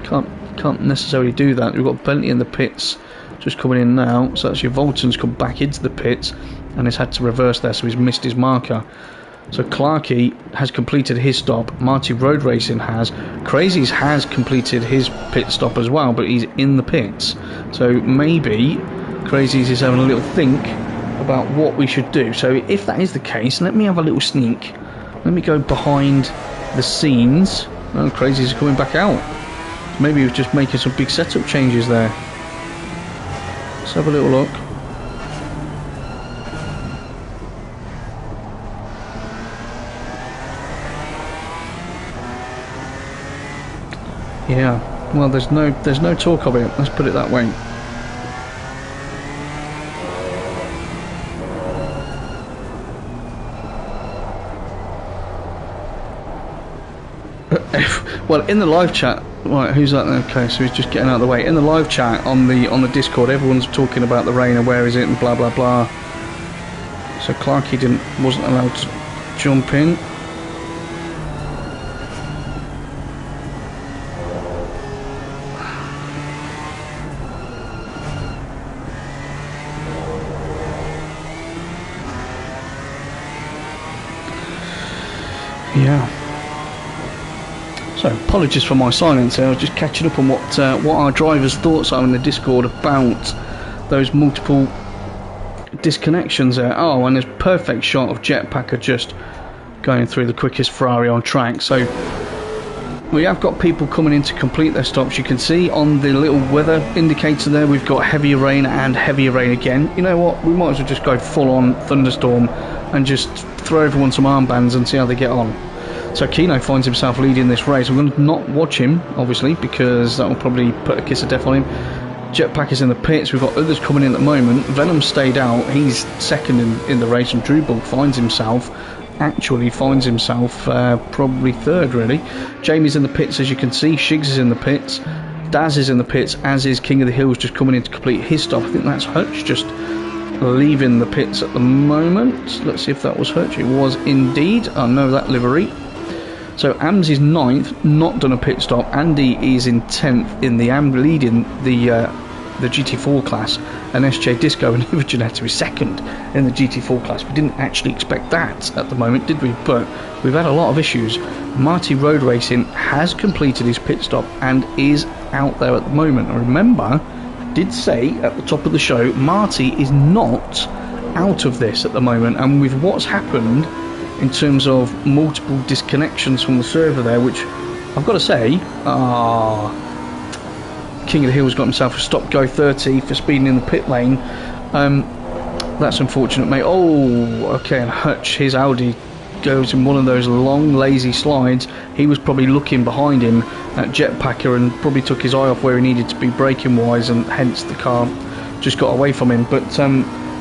can't necessarily do that. We've got Bentley in the pits just coming in now, so actually Volton's come back into the pits and has had to reverse there, so he's missed his marker. So Clarkey has completed his stop, Marty Road Racing has, Crazies has completed his pit stop as well, but he's in the pits. So maybe Crazies is having a little think about what we should do. So if that is the case, let me have a little sneak. Let me go behind the scenes. Oh, Crazies are coming back out. Maybe he was just making some big setup changes there. Let's have a little look. Yeah, well, there's no talk of it. Let's put it that way. Well, in the live chat, right, who's that? Okay, so he's just getting out of the way. In the live chat on the Discord, everyone's talking about the rain and where is it and blah blah blah. So Clarkey wasn't allowed to jump in. Yeah. So apologies for my silence there. I was just catching up on what our drivers' thoughts are in the Discord about those multiple disconnections there. Oh, and there's a perfect shot of Jetpacker just going through the quickest Ferrari on track. So we have got people coming in to complete their stops. You can see on the little weather indicator there, we've got heavier rain and heavier rain again. You know what? We might as well just go full on thunderstorm and just throw everyone some armbands and see how they get on. So Keno finds himself leading this race. I'm going to not watch him, obviously, because that will probably put a kiss of death on him. Jetpack is in the pits. We've got others coming in at the moment. Venom stayed out. He's second in the race, and Drewball finds himself probably third, really. Jamie's in the pits, as you can see. Shigs is in the pits. Daz is in the pits, as is King of the Hills, just coming in to complete his stop. I think that's Hutch just leaving the pits at the moment. Let's see if that was Hutch. It was indeed. I know that livery. So Amms is 9th, not done a pit stop. Andy is in 10th in the leading the GT4 class, and SJ Disco and Ivageneto is 2nd in the GT4 class. We didn't actually expect that at the moment, did we? But we've had a lot of issues. Marty Road Racing has completed his pit stop and is out there at the moment. And remember, I did say at the top of the show, Marty is not out of this at the moment, and with what's happened in terms of multiple disconnections from the server there, which I've got to say, King of the Hill's got himself a stop-go 30 for speeding in the pit lane. That's unfortunate, mate. Oh, okay, and Hutch, his Audi goes in one of those long, lazy slides. He was probably looking behind him at Jetpacker and probably took his eye off where he needed to be braking-wise, and hence the car just got away from him. But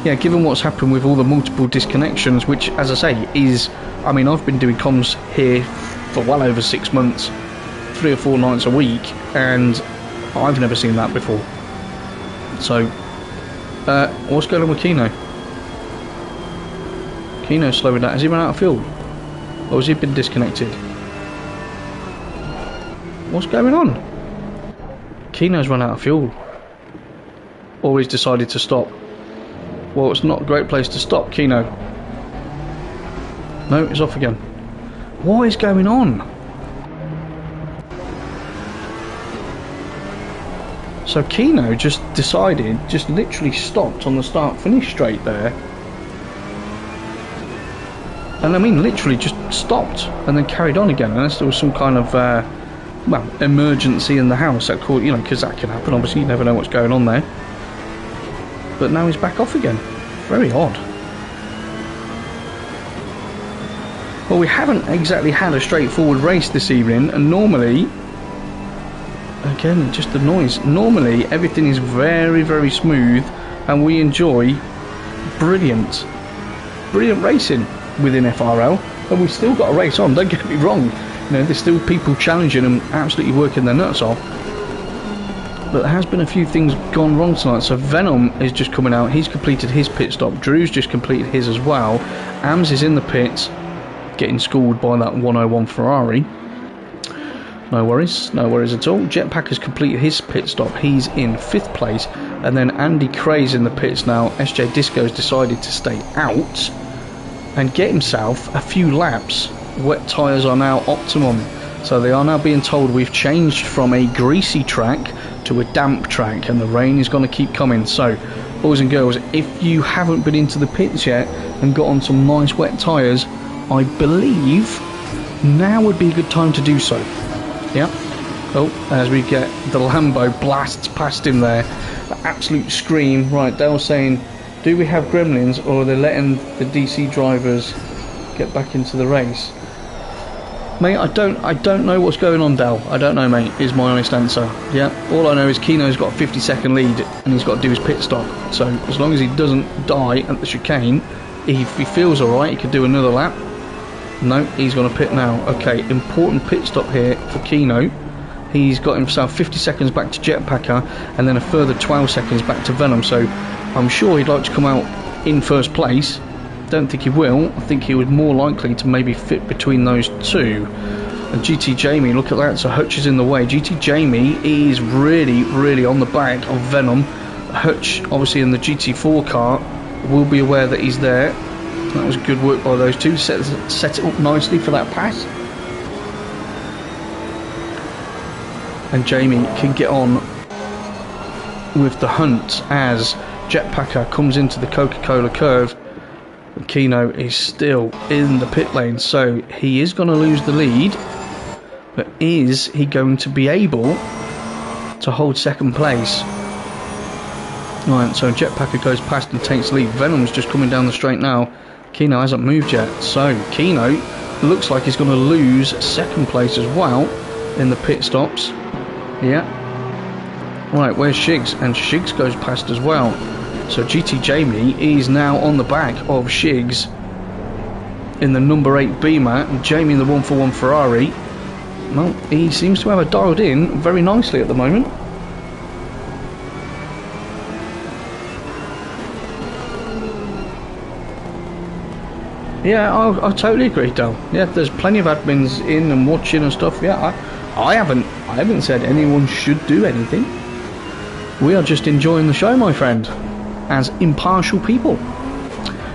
yeah, given what's happened with all the multiple disconnections, which, as I say, is... I mean, I've been doing comms here for well over 6 months, 3 or 4 nights a week, and I've never seen that before. So, what's going on with Kino? Kino's slowing down. Has he run out of fuel? Or has he been disconnected? What's going on? Kino's run out of fuel. Or he's decided to stop. Well, it's not a great place to stop, Kino. No, it's off again. What is going on? So Kino just decided, just literally stopped on the start-finish straight there. And I mean, literally just stopped and then carried on again, unless there was some kind of, well, emergency in the house that caught, you know, because that can happen, obviously, you never know what's going on there. But now he's back off again. Very odd. Well, we haven't exactly had a straightforward race this evening, and normally, again, just the noise, normally everything is very, very smooth, and we enjoy brilliant racing within FRL, and we've still got a race on, don't get me wrong. You know, there's still people challenging and absolutely working their nuts off. But there has been a few things gone wrong tonight. So Venom is just coming out. He's completed his pit stop. Drew's just completed his as well. Amms is in the pits, getting schooled by that 101 Ferrari. No worries at all. Jetpack has completed his pit stop. He's in 5th place. And then Andy Cray's in the pits now. SJ Disco's decided to stay out and get himself a few laps. Wet tyres are now optimum. So they are now being told we've changed from a greasy track to a damp track, and the rain is going to keep coming. So, boys and girls, if you haven't been into the pits yet and got on some nice wet tyres, I believe now would be a good time to do so. Yeah. Oh, as we get the Lambo blasts past him there. The absolute scream. Right, Dale's saying, do we have gremlins, or are they letting the DC drivers get back into the race? Mate, I don't know what's going on, Dal. I don't know, mate, is my honest answer. Yeah, all I know is Kino's got a 50-second lead and he's got to do his pit stop. So as long as he doesn't die at the chicane, if he feels alright, he could do another lap. No, he's going to pit now. Okay, important pit stop here for Kino. He's got himself 50 seconds back to Jetpacker and then a further 12 seconds back to Venom. So I'm sure he'd like to come out in 1st place. Don't think he will. I think he was more likely to maybe fit between those two. And GT Jamie, look at that. So Hutch is in the way. GT Jamie is really on the back of Venom. Hutch, obviously in the GT4 car, will be aware that he's there. That was good work by those two. Set it up nicely for that pass. And Jamie can get on with the hunt as Jetpacker comes into the Coca-Cola curve. Kino is still in the pit lane, so he is going to lose the lead, but is he going to be able to hold 2nd place? Right, so Jetpacker goes past and takes the lead. Venom's just coming down the straight now. Kino hasn't moved yet, so Kino looks like he's going to lose 2nd place as well in the pit stops. Yeah, Right, where's Shigs? And Shigs goes past as well. So GT Jamie is now on the back of Shigs in the number 8 Beamer, and Jamie in the 141 Ferrari. Well, he seems to have it dialed in very nicely at the moment. Yeah, I totally agree, Dale. Yeah, there's plenty of admins in and watching and stuff. Yeah, I haven't said anyone should do anything. We are just enjoying the show, my friend, as impartial people,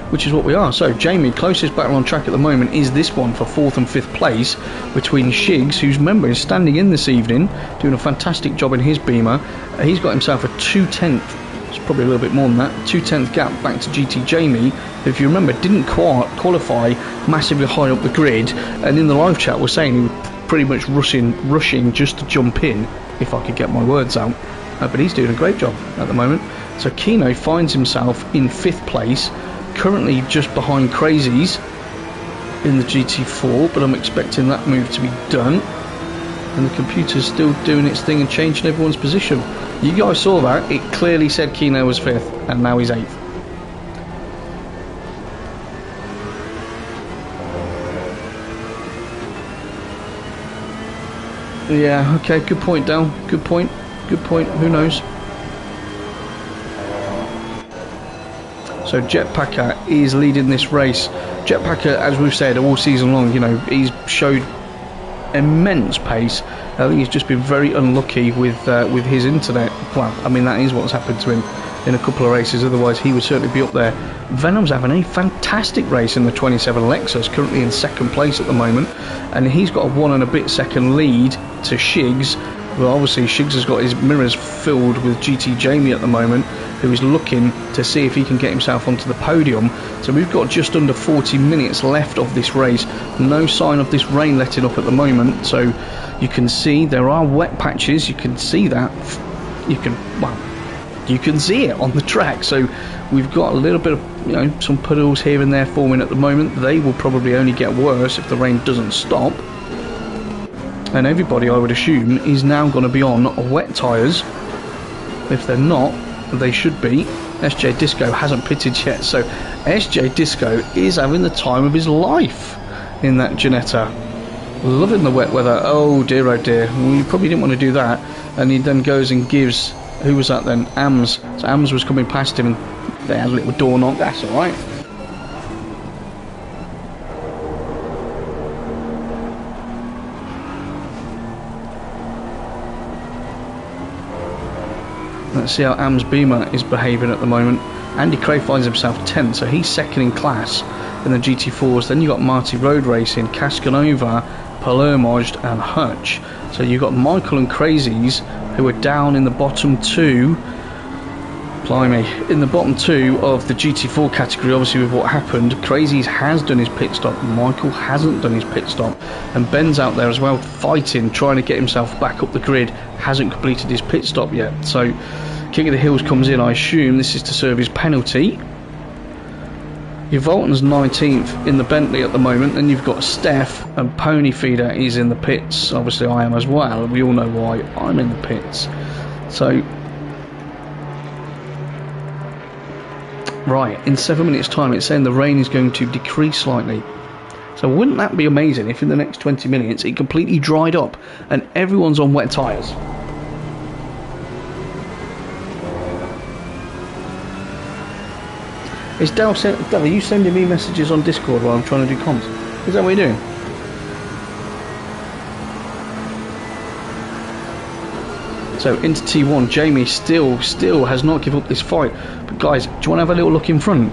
which is what we are. So, Jamie, closest battle on track at the moment is this one for 4th and 5th place between Shigs, whose member is standing in this evening, doing a fantastic job in his Beamer. He's got himself a 2/10, it's probably a little bit more than that, 2/10 gap back to GT Jamie, who, if you remember, didn't qualify massively high up the grid, and in the live chat was saying he was pretty much rushing just to jump in, if I could get my words out. But he's doing a great job at the moment. So Keno finds himself in 5th place, currently just behind Crazies in the GT4, but I'm expecting that move to be done. And the computer's still doing its thing and changing everyone's position. You guys saw that, it clearly said Keno was 5th, and now he's 8th. Yeah, okay, good point, Dal. Good point. Good point. Who knows? So Jetpacker is leading this race. Jetpacker, as we've said all season long, you know, he's showed immense pace. I think he's just been very unlucky with his internet. Well, I mean, that is what's happened to him in a couple of races. Otherwise, he would certainly be up there. Venom's having a fantastic race in the 27 Lexus, currently in 2nd place at the moment, and he's got a 1 and a bit second lead to Shigs. Well, obviously Shigs has got his mirrors filled with GT Jamie at the moment, who is looking to see if he can get himself onto the podium. So we've got just under 40 minutes left of this race. No sign of this rain letting up at the moment. So you can see there are wet patches. You can see that. You can see it on the track. So we've got a little bit of, you know, some puddles here and there forming at the moment. They will probably only get worse if the rain doesn't stop. And everybody, I would assume, is now going to be on wet tyres. If they're not, they should be. SJ Disco hasn't pitted yet, so SJ Disco is having the time of his life in that Ginetta. Loving the wet weather. Oh dear, well, you probably didn't want to do that. And he then goes and gives, who was that then? Amms. So Amms was coming past him and they had a little door knock. That's alright. Let's see how Amms Beamer is behaving at the moment. Andy Cray finds himself 10th, so he's 2nd in class in the GT4s. Then you've got Marty Road Racing, Cascanova, Palermojd and Hutch. So you've got Michael and Crazies, who are down in the bottom 2. Blimey, in the bottom 2 of the GT4 category, obviously with what happened. Crazies has done his pit stop, Michael hasn't done his pit stop, and Ben's out there as well fighting, trying to get himself back up the grid, hasn't completed his pit stop yet. So King of the Hills comes in, I assume this is to serve his penalty. Your Volton's 19th in the Bentley at the moment, then you've got Steph and Pony Feeder is in the pits. Obviously I am as well, we all know why I'm in the pits. So right, in 7 minutes time it's saying the rain is going to decrease slightly. So wouldn't that be amazing if in the next 20 minutes it completely dried up and everyone's on wet tyres? Is Dale, are you sending me messages on Discord while I'm trying to do comms? Is that what you're doing? So into T1, Jamie still has not given up this fight. But guys, do you want to have a little look in front?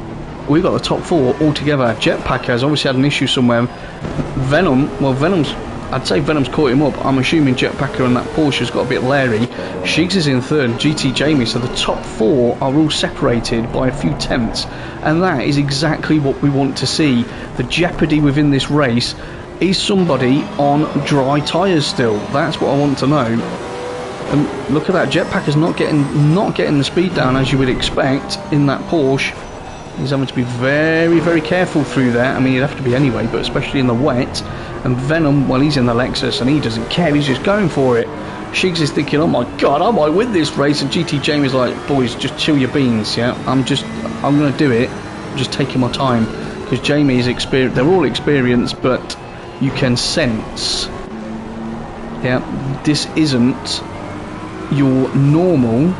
We've got the top 4 all together. Jetpacker has obviously had an issue somewhere. I'd say Venom's caught him up. I'm assuming Jetpacker and that Porsche's got a bit leery. Shigs is in 3rd, GT Jamie, so the top 4 are all separated by a few tenths. And that is exactly what we want to see. The jeopardy within this race is somebody on dry tyres still. That's what I want to know. And look at that, Jetpacker's not getting the speed down as you would expect in that Porsche. He's having to be very, very careful through there. I mean, he'd have to be anyway, but especially in the wet. And Venom, well, he's in the Lexus and he doesn't care. He's just going for it. Shiggs is thinking, oh my god, I might win this race, and GT Jamie's like, boys, just chill your beans, yeah, I'm going to do it, I'm just taking my time, because Jamie is experienced, they're all experienced, but you can sense, yeah, this isn't your normal.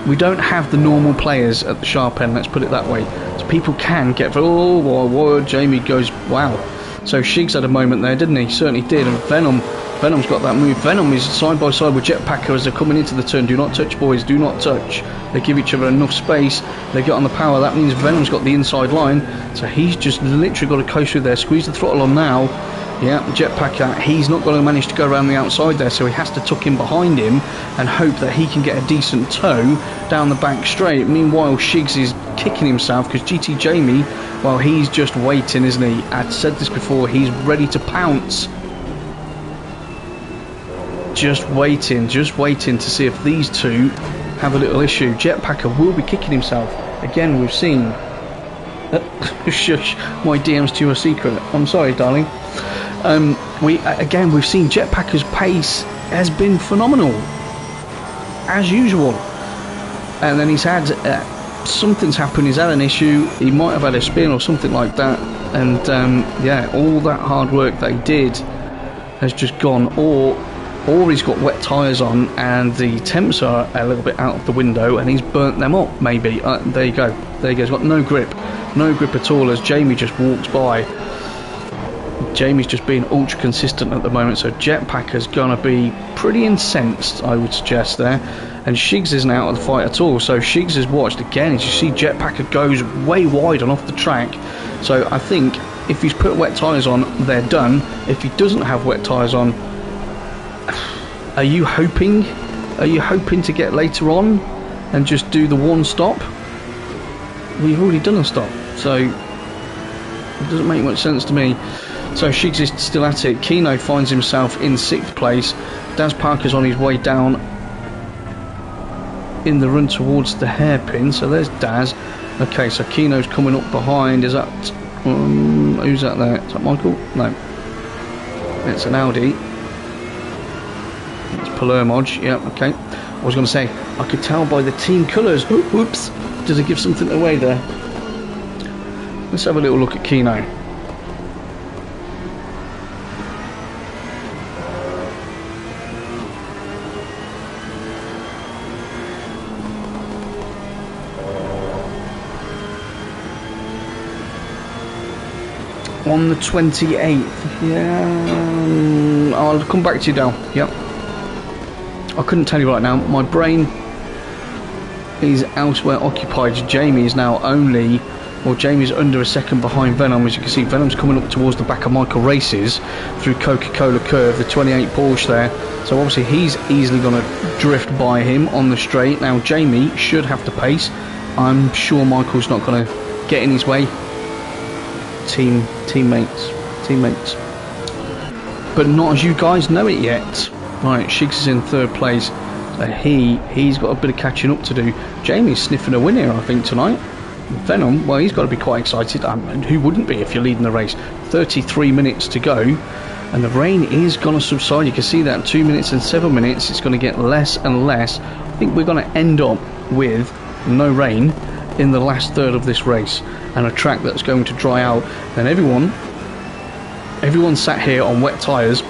We don't have the normal players at the sharp end, let's put it that way. So people can get, oh, Jamie goes, wow. So Shiggs had a moment there, didn't he? Certainly did. And Venom's got that move. Venom is side by side with Jetpacker as they're coming into the turn. Do not touch, boys, do not touch. They give each other enough space. They get on the power. That means Venom's got the inside line. So he's just literally got to coast through there. Squeeze the throttle on now. Yeah, Jetpacker, he's not going to manage to go around the outside there, so he has to tuck in behind him and hope that he can get a decent tow down the back straight. Meanwhile, Shiggs is kicking himself because GT Jamie, well, he's just waiting, isn't he? I'd said this before, he's ready to pounce. Just waiting to see if these two have a little issue. Jetpacker will be kicking himself. Again, we've seen... Shush, my DM's to your secret. I'm sorry, darling. We've seen Jetpacker's pace has been phenomenal, as usual, and then he's had something's happened. He's had an issue. He might have had a spin or something like that, and yeah, all that hard work that he did has just gone, or he's got wet tyres on and the temps are a little bit out of the window and he's burnt them up. Maybe there you go. He's got no grip at all as Jamie just walks by. Jamie's just being ultra consistent at the moment, so Jetpacker's gonna be pretty incensed, I would suggest there. And Shiggs isn't out of the fight at all, so Shiggs has watched again. As you see, Jetpacker goes way wide and off the track. So I think if he's put wet tyres on, they're done. If he doesn't have wet tyres on, are you hoping to get later on and just do the one stop? We've already done a stop, so it doesn't make much sense to me. So Shiggs is still at it. Keno finds himself in 6th place. Daz Parker's on his way down in the run towards the hairpin. So there's Daz. Okay, so Keno's coming up behind. Is that who's that there? Is that Michael? No, it's an Audi. It's Palermoj. Yeah, okay. I was going to say I could tell by the team colours. Whoops! Does it give something away there? Let's have a little look at Keno. On the 28th, yeah, I'll come back to you, Dal. Yep, I couldn't tell you right now. My brain is elsewhere occupied. Jamie is now only, well, Jamie's under a second behind Venom. As you can see, Venom's coming up towards the back of Michael Races through Coca-Cola Curve, the 28 Porsche there. So obviously he's easily going to drift by him on the straight. Now Jamie should have to pace. I'm sure Michael's not going to get in his way. Teammates, but not as you guys know it yet. Right, Shiggs is in 3rd place. So he's got a bit of catching up to do. Jamie's sniffing a win here, I think, tonight. Venom, well, he's got to be quite excited. And who wouldn't be if you're leading the race? 33 minutes to go, and the rain is going to subside. You can see that 2 minutes and 7 minutes. It's going to get less and less. I think we're going to end up with no rain in the last third of this race, and a track that's going to dry out. And everyone sat here on wet tyres.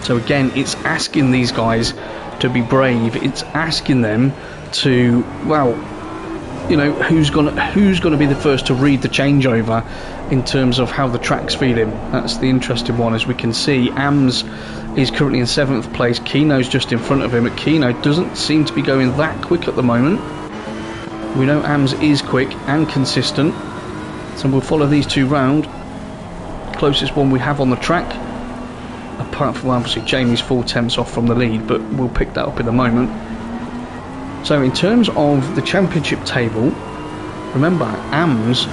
So again, it's asking these guys to be brave. It's asking them to, well, you know, who's gonna be the first to read the changeover in terms of how the track's feeling. That's the interesting one. As we can see, Amms is currently in 7th place. Keno's just in front of him, but Keno doesn't seem to be going that quick at the moment. We know Amms is quick and consistent, so we'll follow these two round. Closest one we have on the track, apart from obviously Jamie's 4 temps off from the lead, but we'll pick that up in a moment. So in terms of the championship table, remember Amms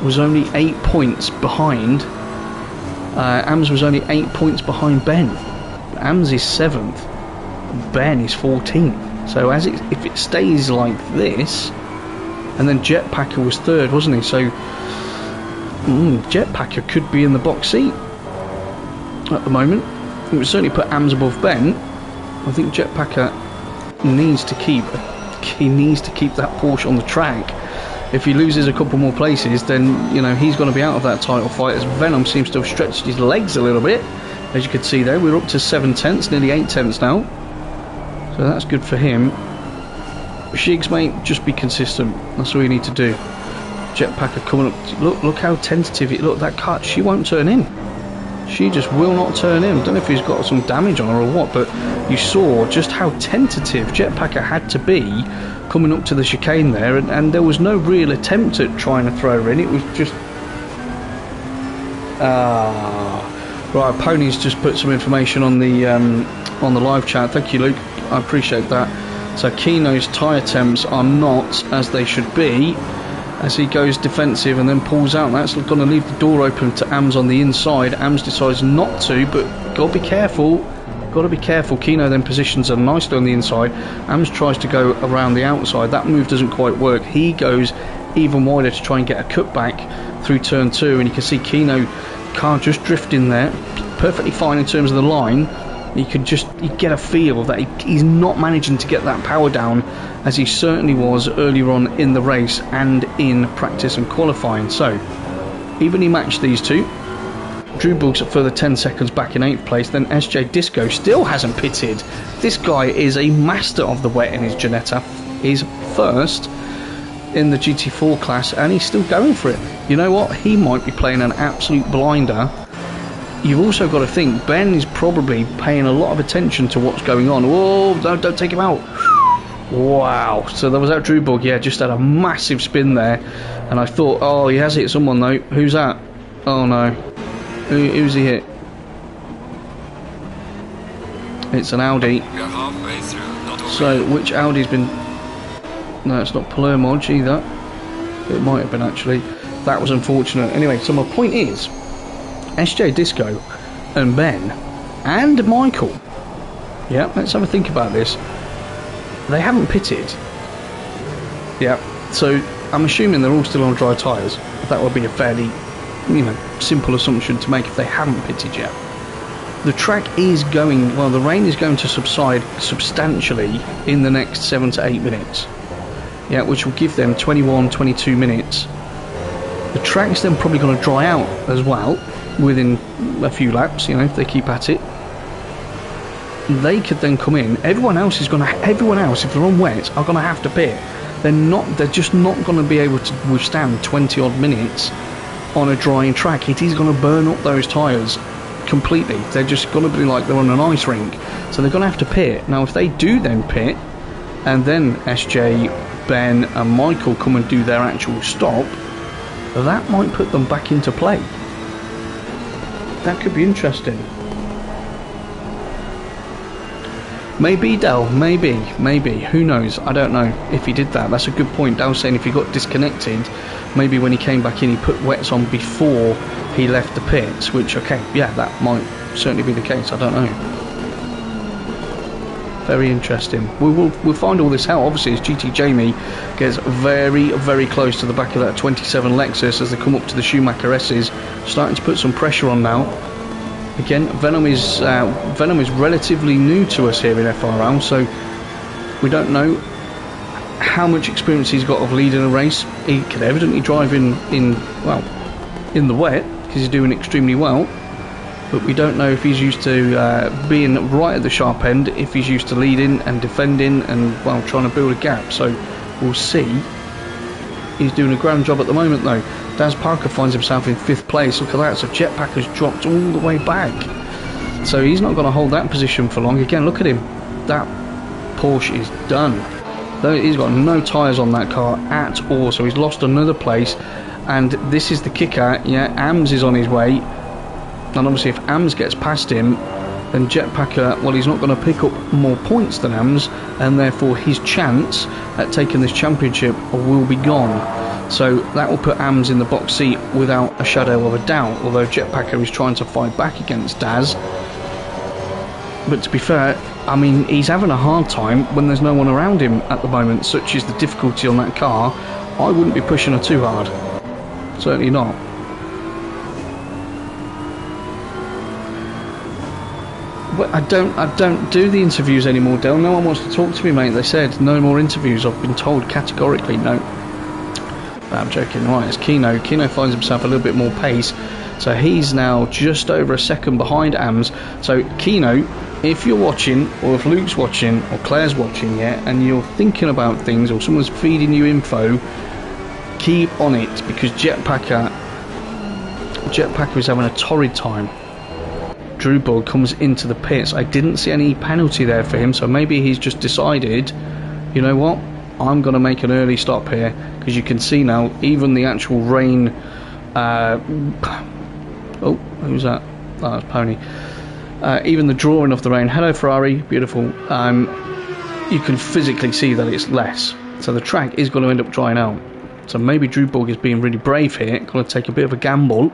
was only 8 points behind. Amms was only 8 points behind Ben. Amms is 7th, Ben is 14th. So if it stays like this, and then Jetpacker was 3rd, wasn't he? So Jetpacker could be in the box seat at the moment. It would certainly put Amms above Ben. I think Jetpacker needs to keep that Porsche on the track. If he loses a couple more places, then you know he's going to be out of that title fight, as Venom seems to have stretched his legs a little bit. As you can see there, we're up to 7 tenths, nearly 8 tenths now, so that's good for him. Shigs, mate, just be consistent, that's all you need to do. Jetpacker coming up, look how tentative it, look, that car, she won't turn in. She just will not turn in. I don't know if he's got some damage on her or what, but you saw just how tentative Jetpacker had to be coming up to the chicane there, and there was no real attempt at trying to throw her in. It was just right. Pony's just put some information on the live chat. Thank you, Luke, I appreciate that. So Kino's tyre temps are not as they should be, as he goes defensive and then pulls out. That's going to leave the door open to Amms on the inside. Amms decides not to, but got to be careful. Got to be careful. Kino then positions her nicely on the inside. Amms tries to go around the outside. That move doesn't quite work. He goes even wider to try and get a cutback through turn 2, and you can see Kino car just drifting there, perfectly fine in terms of the line. You get a feel that he's not managing to get that power down as he certainly was earlier on in the race and in practice and qualifying. So evenly matched these two. Drew Bug's a further 10 seconds back in 8th place. Then SJ Disco still hasn't pitted. This guy is a master of the wet in his Ginetta. He's first in the GT4 class and he's still going for it. You know what? He might be playing an absolute blinder. You've also got to think Ben is probably paying a lot of attention to what's going on. Whoa, don't take him out. Wow. So there was that Drew Bug, yeah, just had a massive spin there, and I thought, oh, he has hit someone though. Who's that? Oh no. Who's he hit? It's an Audi. So which Audi's been... No, it's not Palermo either. It might have been actually. That was unfortunate. Anyway, so my point is, SJ Disco and Ben and Michael, yeah, let's have a think about this. They haven't pitted. Yeah, so I'm assuming they're all still on dry tyres. That would be a fairly, simple assumption to make if they haven't pitted yet. The track is going, well, the rain is going to subside substantially in the next 7 to 8 minutes. Yeah, which will give them 21, 22 minutes. The track's then probably going to dry out as well within a few laps, if they keep at it. They could then come in. Everyone else, if they're on wet, are going to have to pit. They're just not going to be able to withstand 20 odd minutes on a drying track. It is going to burn up those tyres completely. They're just going to be like they're on an ice rink. So they're going to have to pit. Now if they do then pit, and then SJ, Ben and Michael come and do their actual stop, that might put them back into play. That could be interesting. Maybe Dell, maybe, who knows, I don't know if he did that. That's a good point. Dell saying if he got disconnected, maybe when he came back in he put wets on before he left the pits, which, okay, yeah, that might certainly be the case, I don't know. Very interesting. We'll find all this out, obviously, as GT Jamie gets very, very close to the back of that 27 Lexus as they come up to the Schumacher S's, starting to put some pressure on now. Again, Venom is relatively new to us here in FRL, so we don't know how much experience he's got of leading a race. He can evidently drive in the wet because he's doing extremely well, but we don't know if he's used to being right at the sharp end, if he's used to leading and defending and trying to build a gap. So we'll see. He's doing a grand job at the moment though. Daz Parker finds himself in 5th place. Look at that. So Jetpack has dropped all the way back. So he's not going to hold that position for long. Again, look at him. That Porsche is done. He's got no tyres on that car at all. So he's lost another place. And this is the kicker. Yeah, Amms is on his way. And obviously if Amms gets past him, then Jetpacker, well, he's not going to pick up more points than Amms, and therefore his chance at taking this championship will be gone. So that will put Amms in the box seat without a shadow of a doubt, although Jetpacker is trying to fight back against Daz. But to be fair, I mean, he's having a hard time when there's no one around him at the moment, such is the difficulty on that car. I wouldn't be pushing her too hard. Certainly not. Well, I don't do the interviews anymore, Del. No one wants to talk to me, mate. They said no more interviews. I've been told categorically no. I'm joking. Right, it's Kino. Kino finds himself a little bit more pace, so he's now just over a second behind Amms. So Kino, if you're watching, or if Luke's watching, or Claire's watching, yeah, and you're thinking about things, or someone's feeding you info, keep on it, because Jetpacker is having a torrid time. Drewbug comes into the pits. I didn't see any penalty there for him, so maybe he's just decided, you know what, I'm going to make an early stop here, because you can see now, even the actual rain... oh, who's that? Oh, that's Pony. Even the drawing of the rain. Hello, Ferrari. Beautiful. You can physically see that it's less. So the track is going to end up drying out. So maybe Drewbug is being really brave here. Going to take a bit of a gamble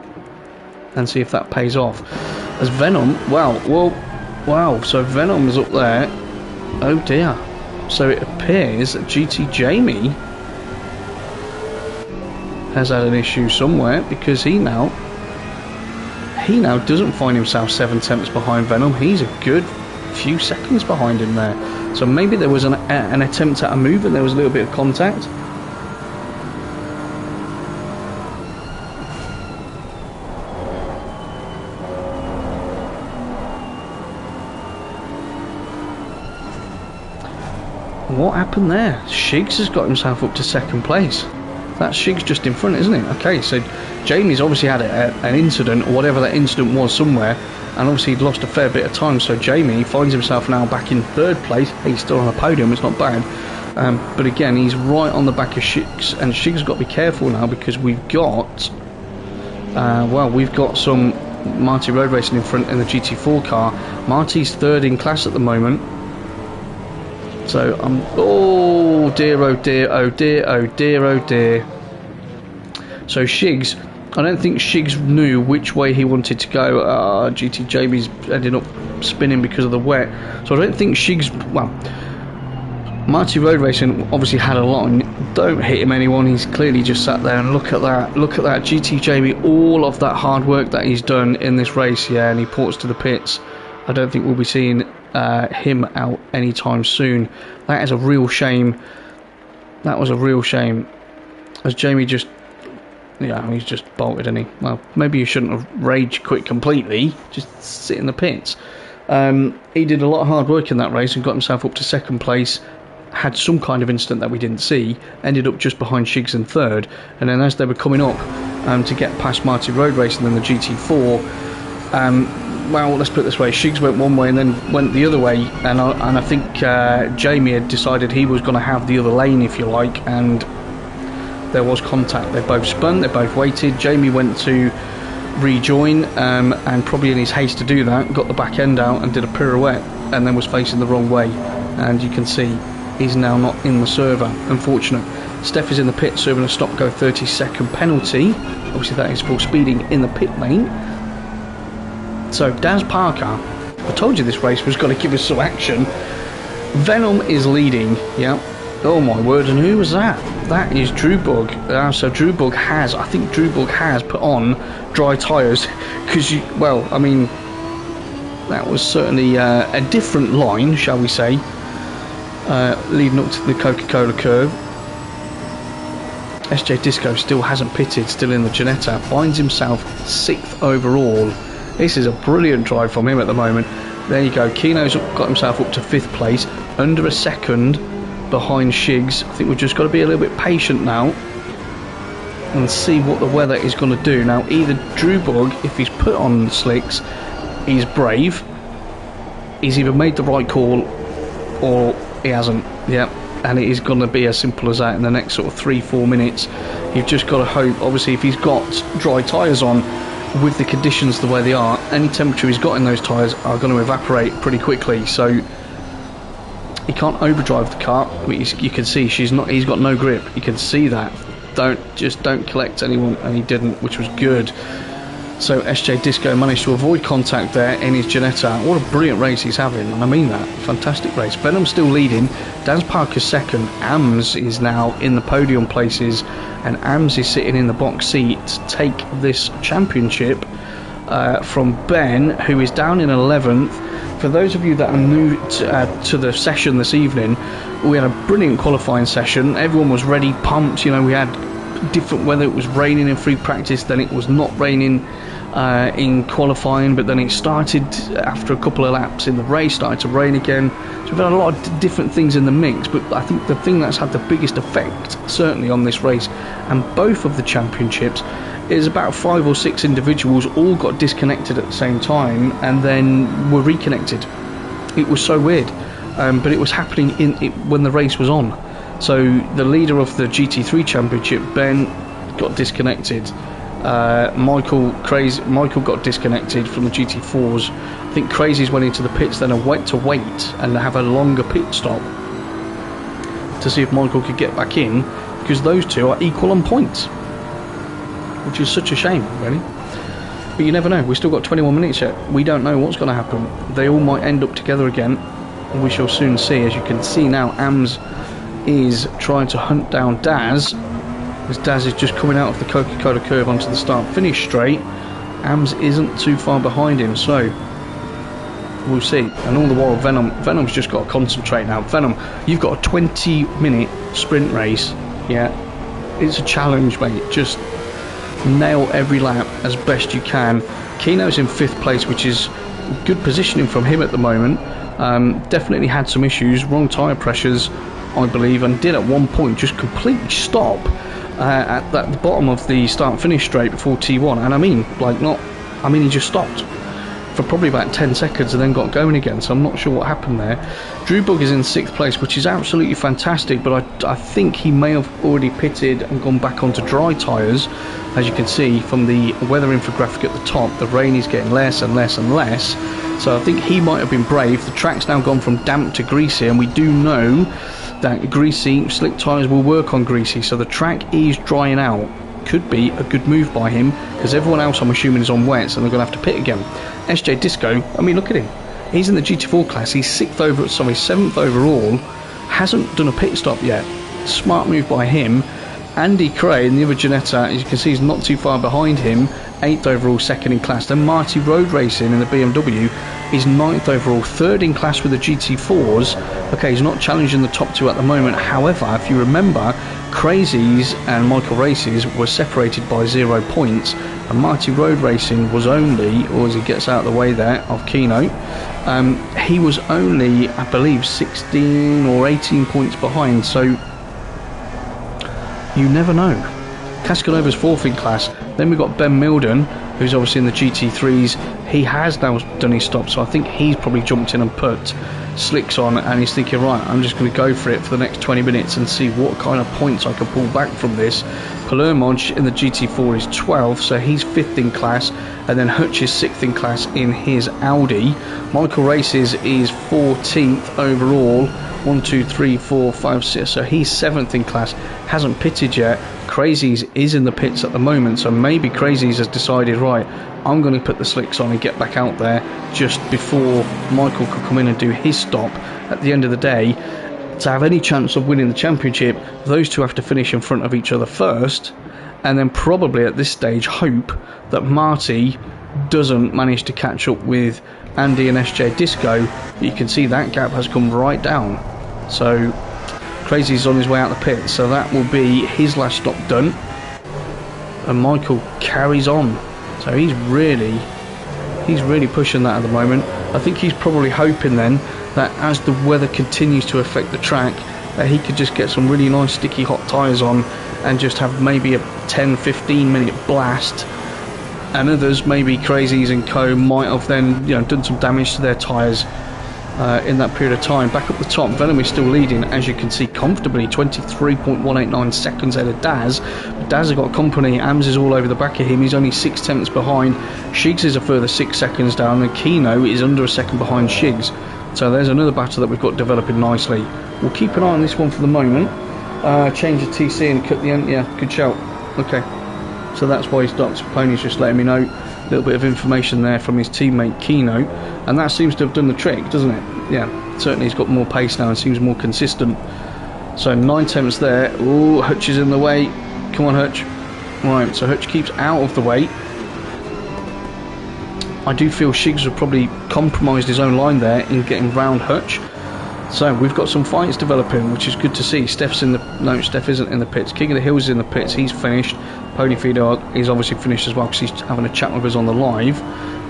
and see if that pays off. As Venom... Wow. So Venom is up there. Oh, dear. So it appears that GT Jamie has had an issue somewhere, because he now doesn't find himself 7/10 behind Venom. He's a good few seconds behind him there. So maybe there was an attempt at a move and there was a little bit of contact. What happened there? Shigs has got himself up to second place. That's Shigs just in front, isn't it? Okay, so Jamie's obviously had an incident, or whatever that incident was, somewhere, and obviously he'd lost a fair bit of time, so Jamie finds himself now back in third place. He's still on the podium, it's not bad. But again, he's right on the back of Shigs, and Shigs has got to be careful now, because we've got... we've got some Marty Road Racing in front in the GT4 car. Marty's third in class at the moment. So oh dear, oh dear, oh dear, oh dear, oh dear. So Shigs, I don't think Shigs knew which way he wanted to go. GT Jamie's ended up spinning because of the wet. So I don't think Shigs... Well, Marty Road Racing obviously had a line. Don't hit him, anyone. He's clearly just sat there and look at that. Look at that. GT Jamie, all of that hard work that he's done in this race, yeah, and he ports to the pits. I don't think we'll be seeing him out anytime soon. That is a real shame. That was a real shame. As Jamie just... Yeah, he's just bolted, isn't he? Well, maybe you shouldn't have rage quit completely. Just sit in the pits. He did a lot of hard work in that race and got himself up to second place. Had some kind of incident that we didn't see. Ended up just behind Shigs in third. And then as they were coming up to get past Marty Road Racing and the GT4... well, let's put it this way, Shigs went one way and then went the other way, and I think Jamie had decided he was going to have the other lane, if you like, and there was contact. They both spun, they both waited. Jamie went to rejoin, and probably in his haste to do that, got the back end out and did a pirouette, and then was facing the wrong way, and you can see he's now not in the server. Unfortunate. Steph is in the pit serving a stop-go 30-second penalty. Obviously that is for speeding in the pit lane. So Daz Parker, I told you this race was going to give us some action. Venom is leading, yeah. Oh my word, and who was that? That is Drewbug. So Drewbug has, I think Drewbug has put on dry tyres, because well, I mean, that was certainly a different line, shall we say, leading up to the Coca-Cola curve. SJ Disco still hasn't pitted, still in the Ginetta, finds himself 6th overall. This is a brilliant drive from him at the moment. There you go. Kino's got himself up to 5th place, under a second behind Shigs. I think we've just got to be a little bit patient now and see what the weather is going to do. Now, either Drewbug, if he's put on slicks, he's brave. He's either made the right call or he hasn't. Yep. And it is going to be as simple as that in the next sort of 3-4 minutes. You've just got to hope, obviously, if he's got dry tyres on, with the conditions the way they are, any temperature he's got in those tyres are going to evaporate pretty quickly, so he can't overdrive the car. You can see he's got no grip. You can see that. Don't collect anyone, and he didn't, which was good. So SJ Disco managed to avoid contact there in his Ginetta. What a brilliant race he's having, and I mean that. Fantastic race. Venom's still leading. Daz Parker's second. Amms is now in the podium places, and Amms is sitting in the box seat to take this championship from Ben, who is down in 11th. for those of you that are new to the session this evening, we had a brilliant qualifying session. Everyone was ready, pumped. You know, we had different weather. It was raining in free practice, then it was not raining in qualifying, but then it started after a couple of laps in the race, started to rain again. So we've had a lot of different things in the mix, but I think the thing that's had the biggest effect certainly on this race and both of the championships is about 5 or 6 individuals all got disconnected at the same time and then were reconnected. It was so weird, but it was happening when the race was on. So the leader of the GT3 championship, Ben, got disconnected. Michael got disconnected from the GT4s. I think Crazies went into the pits then and went to wait and have a longer pit stop to see if Michael could get back in, because those two are equal on points, which is such a shame, really. But you never know. We've still got 21 minutes yet. We don't know what's going to happen. They all might end up together again. We shall soon see. As you can see now, Amms is trying to hunt down Daz, as Daz is just coming out of the Coca-Cola curve onto the start-finish straight. Amms isn't too far behind him, so we'll see. And all the while, Venom's just got to concentrate now. Venom, you've got a 20-minute sprint race. Yeah, it's a challenge, mate. Just nail every lap as best you can. Keno's in 5th place, which is good positioning from him at the moment. Definitely had some issues, wrong tyre pressures, I believe, and did at one point just completely stop at the bottom of the start-finish straight before T1, and I mean he just stopped for probably about 10 seconds and then got going again, so I'm not sure what happened there. Drewbug is in 6th place, which is absolutely fantastic, but I think he may have already pitted and gone back onto dry tyres. As you can see from the weather infographic at the top, the rain is getting less and less and less, so I think he might have been brave. The track's now gone from damp to greasy, and we do know that greasy, slick tyres will work on greasy, so the track is drying out. Could be a good move by him, because everyone else I'm assuming is on wets and they're going to have to pit again. SJ Disco, I mean, look at him. He's in the GT4 class, he's 7th overall, hasn't done a pit stop yet. Smart move by him. Andy Cray in the other Ginetta, as you can see, is not too far behind him, 8th overall, 2nd in class. Then Marty Road Racing in the BMW is 9th overall, 3rd in class with the GT4s. Okay, he's not challenging the top 2 at the moment. However, if you remember, Crazies and Michael Races were separated by 0 points, and Marty Road Racing was only, or as he gets out of the way there of Keno, he was only, I believe, 16 or 18 points behind. So you never know. Cascanova's 4th in class. Then we've got Ben Milden, who's obviously in the GT3s. He has now done his stop, so I think he's probably jumped in and put slicks on, and he's thinking, right, I'm just going to go for it for the next 20 minutes and see what kind of points I can pull back from this. Palermoj in the GT4 is 12th, so he's 5th in class, and then Hutch is 6th in class in his Audi. Michael Races is 14th overall, 1, 2, 3, 4, 5, 6, so he's 7th in class, hasn't pitted yet. Crazies is in the pits at the moment, so maybe Crazies has decided, right, I'm going to put the slicks on and get back out there just before Michael could come in and do his stop. At the end of the day, to have any chance of winning the championship, those two have to finish in front of each other first, and then probably at this stage hope that Marty doesn't manage to catch up with Andy and SJ Disco. You can see that gap has come right down, so Crazy's on his way out the pit, so that will be his last stop done, and Michael carries on. So he's really pushing that at the moment. I think he's probably hoping then that as the weather continues to affect the track, that he could just get some really nice sticky hot tyres on and just have maybe a 10-15 minute blast, and others, maybe Crazies and co, might have then, you know, done some damage to their tyres in that period of time. Back up the top, Venom is still leading, as you can see, comfortably, 23.189 seconds ahead of Daz. But Daz has got company. Amms is all over the back of him. He's only 6/10 behind. Shigs is a further 6 seconds down, and Keno is under a second behind Shigs. So there's another battle that we've got developing nicely. We'll keep an eye on this one for the moment. Change the TC and cut the end. Yeah, good shout. Okay, so that's why he stopped. Pony's just letting me know. A little bit of information there from his teammate Keno, and that seems to have done the trick, doesn't it? Yeah, certainly he's got more pace now and seems more consistent. So 9/10 there. Ooh, Hutch is in the way. Come on, Hutch. Right, so Hutch keeps out of the way. I do feel Shigs have probably compromised his own line there in getting round Hutch. So we've got some fights developing, which is good to see. Steph isn't in the pits. King of the Hills is in the pits. He's finished. Ponyfeeder is obviously finished as well because he's having a chat with us on the live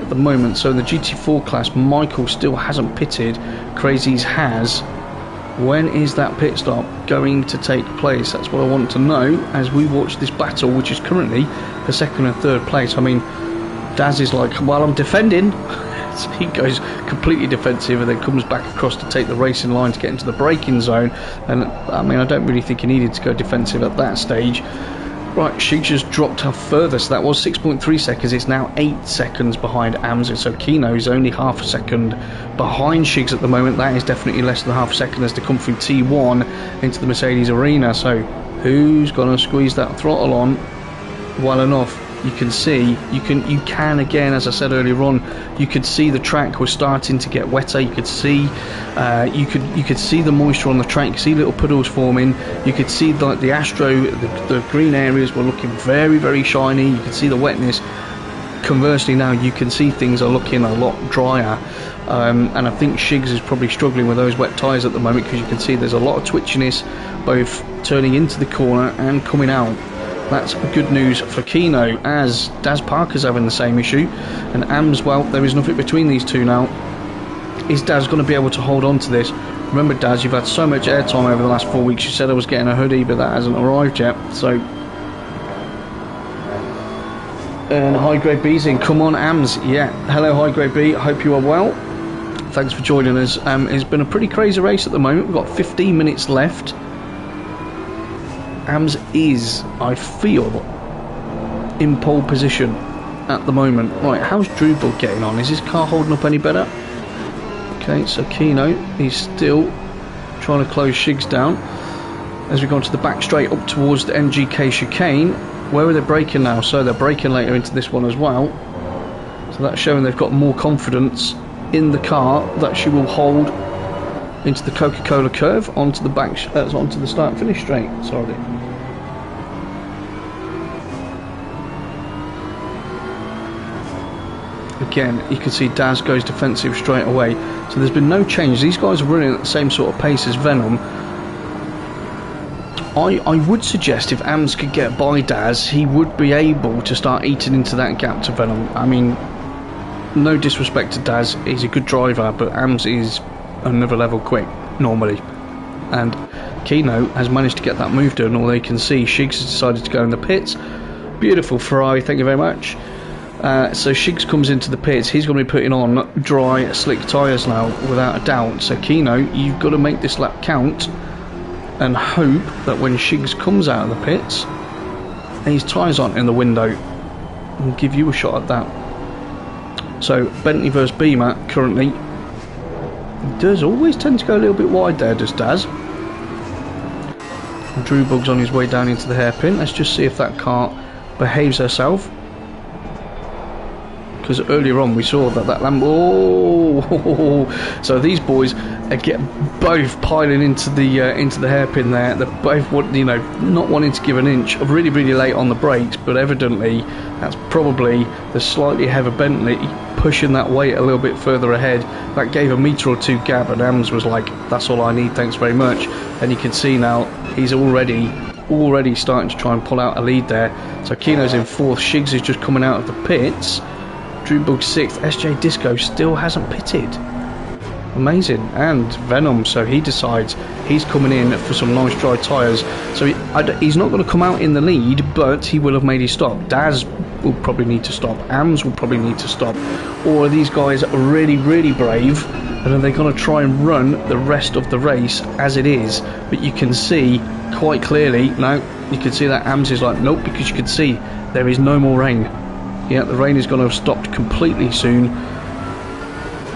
at the moment. So in the GT4 class, Michael still hasn't pitted. Crazies has. When is that pit stop going to take place? That's what I want to know as we watch this battle, which is currently for second and third place. I mean, Daz is like, well, I'm defending. So he goes completely defensive and then comes back across to take the racing line to get into the braking zone. And I mean, I don't really think he needed to go defensive at that stage. Right, Shigs just dropped off further, so that was 6.3 seconds. It's now 8 seconds behind Amms. So Kino is only half a second behind Shigs at the moment. That is definitely less than half a second as they come through T1 into the Mercedes arena. So who's going to squeeze that throttle on well enough? You can see, you can again, as I said earlier on, you could see the track was starting to get wetter. You could see, you could see the moisture on the track. You could see little puddles forming. You could see like the Astro, the green areas were looking very, very shiny. You could see the wetness. Conversely, now you can see things are looking a lot drier. And I think Shigs is probably struggling with those wet tyres at the moment because you can see there's a lot of twitchiness, both turning into the corner and coming out. That's good news for Kino, as Daz Parker's having the same issue, and Amms, well, there is nothing between these two now. Is Daz going to be able to hold on to this? Remember, Daz, you've had so much airtime over the last 4 weeks. You said I was getting a hoodie, but that hasn't arrived yet. So, and High Grade B's in. Come on, Amms. Yeah, hello, High Grade B. I hope you are well. Thanks for joining us. It's been a pretty crazy race at the moment. We've got 15 minutes left. Amms is, I feel, in pole position at the moment. Right, how's Drupal getting on? Is his car holding up any better? Okay, so Kino, he's still trying to close Shigs down. As we go onto the back straight up towards the MGK chicane, where are they braking now? So they're braking later into this one as well. So that's showing they've got more confidence in the car that she will hold into the Coca-Cola curve onto the back, onto the start and finish straight. Sorry. Again, you can see Daz goes defensive straight away. So there's been no change. These guys are running at the same sort of pace as Venom. I would suggest if Amms could get by Daz, he would be able to start eating into that gap to Venom. I mean, no disrespect to Daz, he's a good driver, but Amms is another level quick normally, and Kino has managed to get that move done. All they can see, Shigs has decided to go in the pits. Beautiful Ferrari, thank you very much. So Shigs comes into the pits. He's going to be putting on dry slick tyres now, without a doubt. So Kino, you've got to make this lap count and hope that when Shigs comes out of the pits and his tyres aren't in the window, we'll give you a shot at that. So Bentley versus Beamer currently. He does always tend to go a little bit wide there, does Daz. Drew Bug's on his way down into the hairpin. Let's just see if that car behaves herself. Because earlier on we saw that Lambo. Oh, so these boys get both piling into the hairpin there. They're both, not wanting to give an inch. Really, really late on the brakes, but evidently that's probably the slightly heavier Bentley pushing that weight a little bit further ahead. That gave a metre or two gap, and Amms was like, "That's all I need, thanks very much." And you can see now he's already starting to try and pull out a lead there. So Kino's in fourth. Shigs is just coming out of the pits. Drew Bug sixth. SJ Disco still hasn't pitted. Amazing. And Venom, so he decides he's coming in for some nice dry tyres. So he's not going to come out in the lead, but he will have made his stop. Daz will probably need to stop. Amms will probably need to stop. Or are these guys really, really brave, and are they going to try and run the rest of the race as it is? But you can see quite clearly, no, you can see that Amms is like, nope, because you can see there is no more rain. Yeah, the rain is going to have stopped completely soon.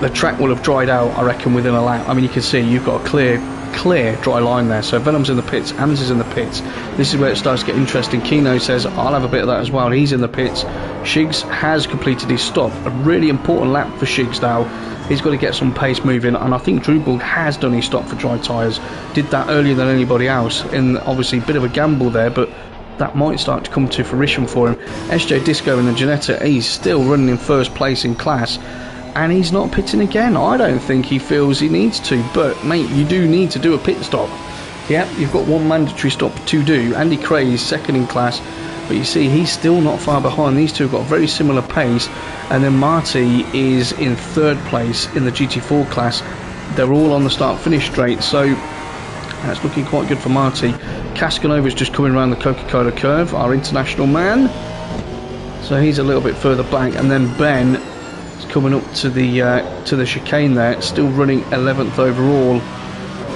The track will have dried out, I reckon, within a lap. I mean, you can see you've got a clear dry line there. So Venom's in the pits, Amms is in the pits. This is where it starts to get interesting. Kino says, I'll have a bit of that as well. He's in the pits. Shigs has completed his stop. A really important lap for Shigs now. He's got to get some pace moving, and I think Drupal has done his stop for dry tyres. Did that earlier than anybody else, and obviously a bit of a gamble there, but that might start to come to fruition for him. SJ Disco in the Ginetta, he's still running in first place in class, and he's not pitting again. I don't think he feels he needs to, but mate, you do need to do a pit stop. Yeah, you've got one mandatory stop to do. Andy Cray is second in class, but you see he's still not far behind. These two have got a very similar pace, and then Marty is in third place in the GT4 class. They're all on the start-finish straight, so that's looking quite good for Marty. Caskanova's just coming around the Coca-Cola curve, our international man, so he's a little bit further back, and then Ben is coming up to the chicane there, still running 11th overall.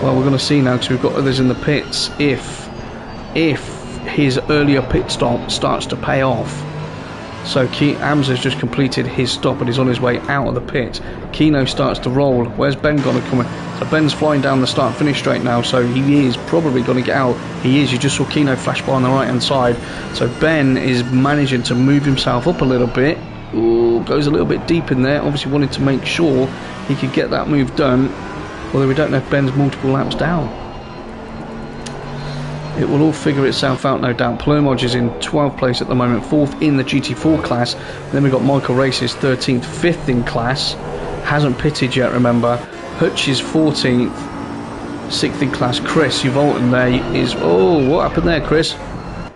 Well, we're going to see now, because we've got others in the pits, if his earlier pit stop starts to pay off. So Amms has just completed his stop and is on his way out of the pit. Kino starts to roll. Where's Ben going to come in? So Ben's flying down the start finish straight now, so he is probably going to get out. He is. You just saw Kino flash by on the right hand side. So Ben is managing to move himself up a little bit. Ooh, goes a little bit deep in there. Obviously wanted to make sure he could get that move done. Although we don't know if Ben's multiple laps down. It will all figure itself out, no doubt. Plumage is in 12th place at the moment, 4th in the GT4 class. And then we've got Michael Races, 13th, 5th in class. Hasn't pitted yet, remember. Hutch is 14th, 6th in class. Chris Uvalton there is... Oh, what happened there, Chris?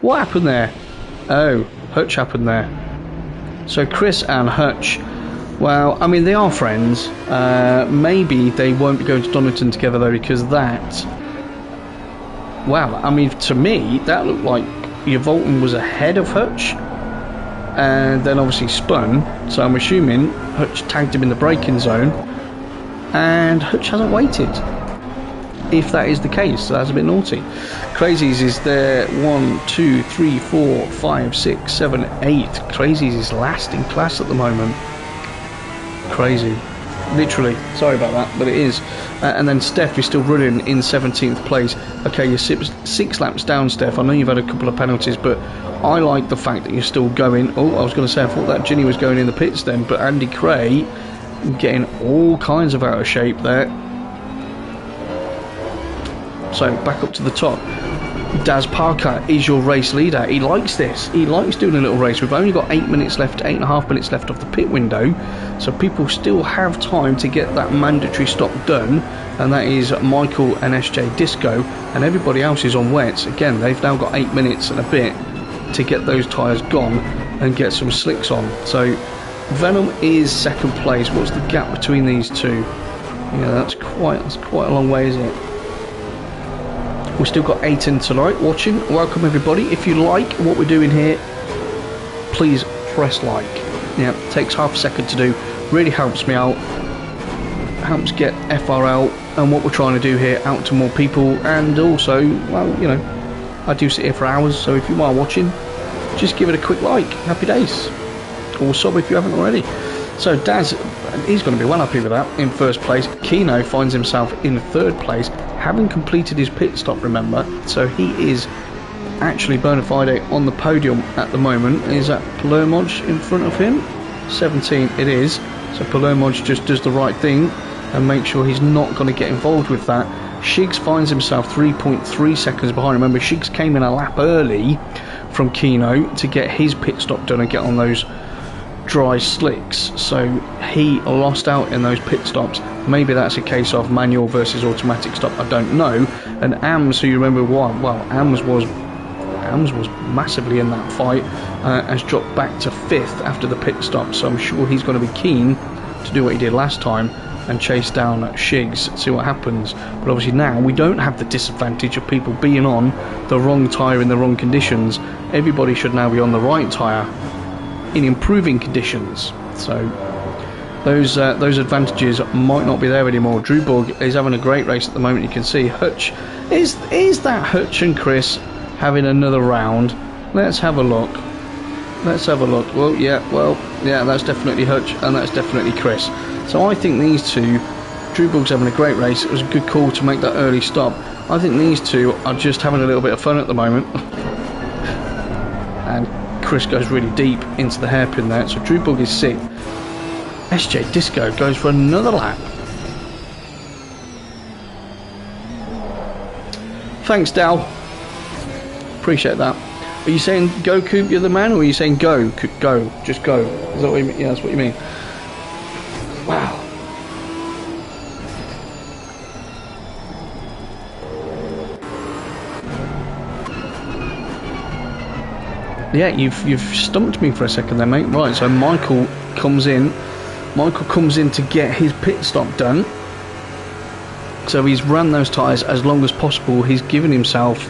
What happened there? Oh, Hutch happened there. So Chris and Hutch... Well, I mean, they are friends. Maybe they won't be going to Donington together, though, because that... Wow, I mean, to me, that looked like Uvalton was ahead of Hutch, and then obviously spun, so I'm assuming Hutch tagged him in the braking zone, and Hutch hasn't waited. If that is the case, so that's a bit naughty. Crazies is there, 1, 2, 3, 4, 5, 6, 7, 8. Crazies is last in class at the moment. Crazy. Literally, sorry about that, but it is. And then Steph is still running in 17th place. Okay, you're 6 laps down, Steph. I know you've had a couple of penalties, but I like the fact that you're still going. Oh, I was going to say, I thought that Ginny was going in the pits then, but Andy Cray getting all kinds of out of shape there. So, back up to the top. Daz Parker is your race leader. He likes this. He likes doing a little race. We've only got 8 minutes left, 8.5 minutes left of the pit window, so people still have time to get that mandatory stop done, and that is Michael and SJ Disco, and everybody else is on wets. Again, they've now got 8 minutes and a bit to get those tyres gone and get some slicks on. So Venom is second place. What's the gap between these two? Yeah, that's quite a long way, isn't it? We've still got 8 in tonight watching. Welcome everybody. If you like what we're doing here, please press like. Yeah, it takes half a second to do. Really helps me out. Helps get FRL and what we're trying to do here out to more people. And also, well, you know, I do sit here for hours, so if you are watching, just give it a quick like. Happy days. Or sub if you haven't already. So Daz, he's going to be well happy with that, in first place. Kino finds himself in third place, having completed his pit stop, remember. So he is actually bona fide on the podium at the moment. Is that Plumage in front of him? 17 it is. So Plumage just does the right thing and makes sure he's not going to get involved with that. Shiggs finds himself 3.3 seconds behind. Remember, Shiggs came in a lap early from Kino to get his pit stop done and get on those dry slicks, so he lost out in those pit stops. Maybe that's a case of manual versus automatic stop, I don't know. And Amms, who you remember, well, Amms was massively in that fight, has dropped back to 5th after the pit stop, so I'm sure he's going to be keen to do what he did last time and chase down Shiggs, see what happens. But obviously now we don't have the disadvantage of people being on the wrong tyre in the wrong conditions. Everybody should now be on the right tyre in improving conditions, so those advantages might not be there anymore. Nurburgring is having a great race at the moment. You can see Hutch is that Hutch and Chris having another round. Let's have a look. Well, yeah, that's definitely Hutch and that's definitely Chris. So I think these two, Nurburgring's having a great race. It was a good call to make that early stop. I think these two are just having a little bit of fun at the moment. And Chris goes really deep into the hairpin there, so Nurburgring is 6th. SJ Disco goes for another lap. Thanks, Dal. Appreciate that. Are you saying go, Coop, you're the man, or are you saying go, Coop, go, just go? Is that what you mean? Yeah, that's what you mean. Wow. Yeah, you've stumped me for a second there, mate. Right, so Michael comes in. Michael comes in to get his pit stop done. So he's run those tyres as long as possible. He's given himself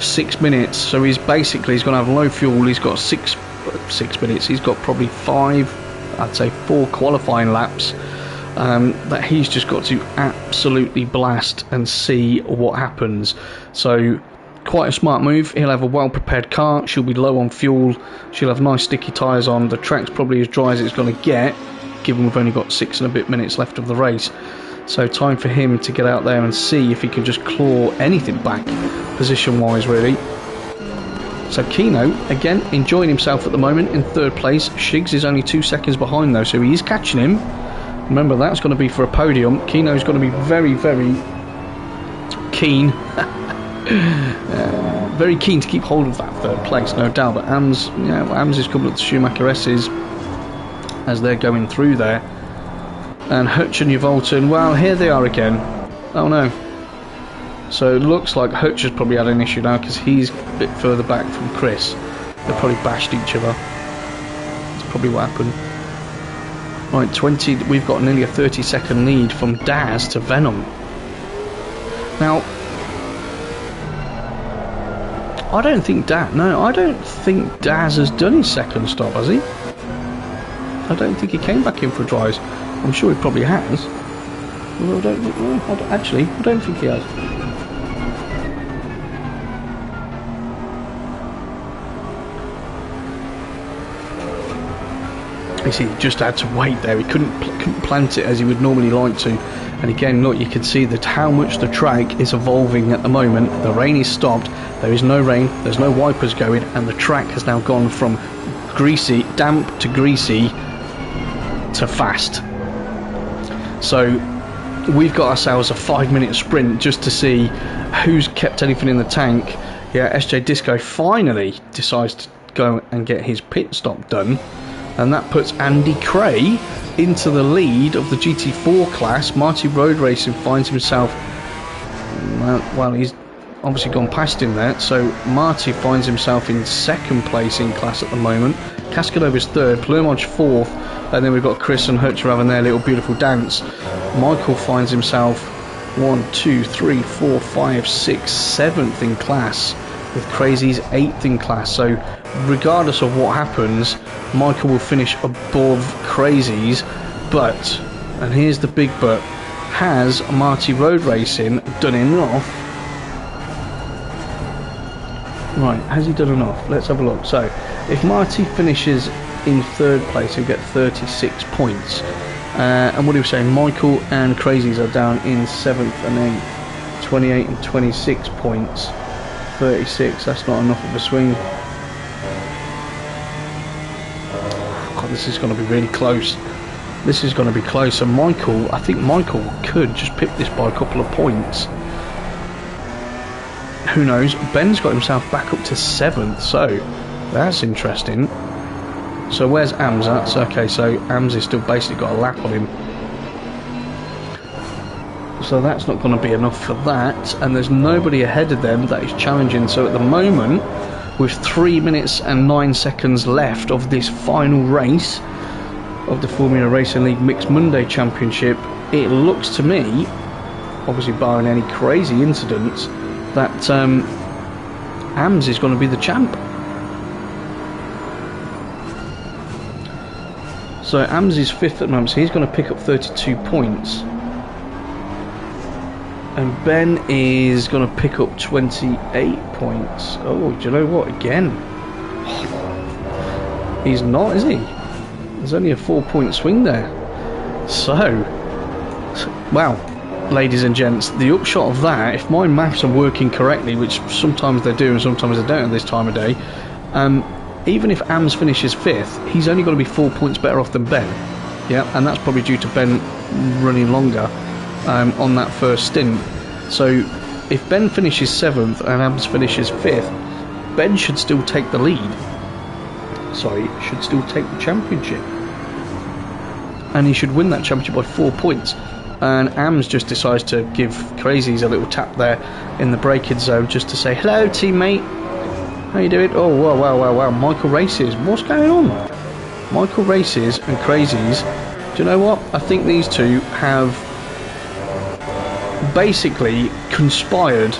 6 minutes. So he's going to have low fuel. He's got 6 minutes. He's got probably 4 qualifying laps that he's just got to absolutely blast and see what happens. So quite a smart move. He'll have a well prepared car. She'll be low on fuel. She'll have nice sticky tyres on. The track's probably as dry as it's going to get, given we've only got 6 and a bit minutes left of the race. So time for him to get out there and see if he can just claw anything back position wise, really. So Keno again enjoying himself at the moment in 3rd place. Shigs is only 2 seconds behind though, so he is catching him. Remember, that's going to be for a podium. Keno's going to be very, very keen. Very keen to keep hold of that 3rd place, no doubt. But Amms, Amms is coming up to Schumacher S's as they're going through there. And Hutch and Uvalton, well, here they are again. Oh no. So it looks like Hutch has probably had an issue now because he's a bit further back from Chris. They probably bashed each other. That's probably what happened. Right, 20. We've got nearly a 30-second lead from Daz to Venom. Now, I don't think Daz has done his 2nd stop, has he? I don't think he came back in for dries. I'm sure he probably has. Well, I don't think he has. You see, he just had to wait there. He couldn't plant it as he would normally like to. And again, look, you can see that how much the track is evolving at the moment. The rain is stopped. There is no rain. There's no wipers going, and the track has now gone from damp to greasy to fast. So we've got ourselves a 5-minute sprint just to see who's kept anything in the tank. Yeah, SJ Disco finally decides to go and get his pit stop done, and that puts Andy Cray into the lead of the GT4 class. Marty Road Racing finds himself, well, he's obviously gone past him there, so Marty finds himself in 2nd place in class at the moment. Cascadova's 3rd, Plumage 4th, and then we've got Chris and Hutcher having their little beautiful dance. Michael finds himself 1, 2, 3, 4, 5, 6, 7th in class, with Crazy's 8th in class. So regardless of what happens, Michael will finish above Crazy's, but, and here's the big but, has Marty Road Racing done enough? Right, has he done enough? Let's have a look. So if Marty finishes in 3rd place, he'll get 36 points. And what he was saying, Michael and Crazy's are down in 7th and 8th, 28 and 26 points. 36, that's not enough of a swing. God, this is going to be really close. This is going to be close. And Michael, I think Michael could just pick this by a couple of points. Who knows? Ben's got himself back up to 7th, so that's interesting. So where's Amms at? So, okay, so Amms has still basically got a lap on him. So that's not going to be enough for that, and there's nobody ahead of them that is challenging. So at the moment, with 3 minutes and 9 seconds left of this final race of the Formula Racing League Mixed Monday Championship, it looks to me, obviously barring any crazy incidents, that Amms is going to be the champ. So Amms is 5th at the moment, so he's going to pick up 32 points. And Ben is going to pick up 28 points. Oh, do you know what? Again, he's not, is he? There's only a 4-point swing there. So, wow, ladies and gents, the upshot of that, if my maths are working correctly, which sometimes they do and sometimes they don't at this time of day, even if Amms finishes 5th, he's only going to be 4 points better off than Ben. Yeah, and that's probably due to Ben running longer on that first stint. So if Ben finishes 7th and Amms finishes 5th, Ben should still take the lead. Sorry, should still take the championship. And he should win that championship by 4 points. And Amms just decides to give Crazies a little tap there in the braking zone just to say, hello teammate, how you doing? Oh wow, wow, wow, wow, Michael Races, what's going on? Michael Races and Crazies, do you know what? I think these two have basically conspired.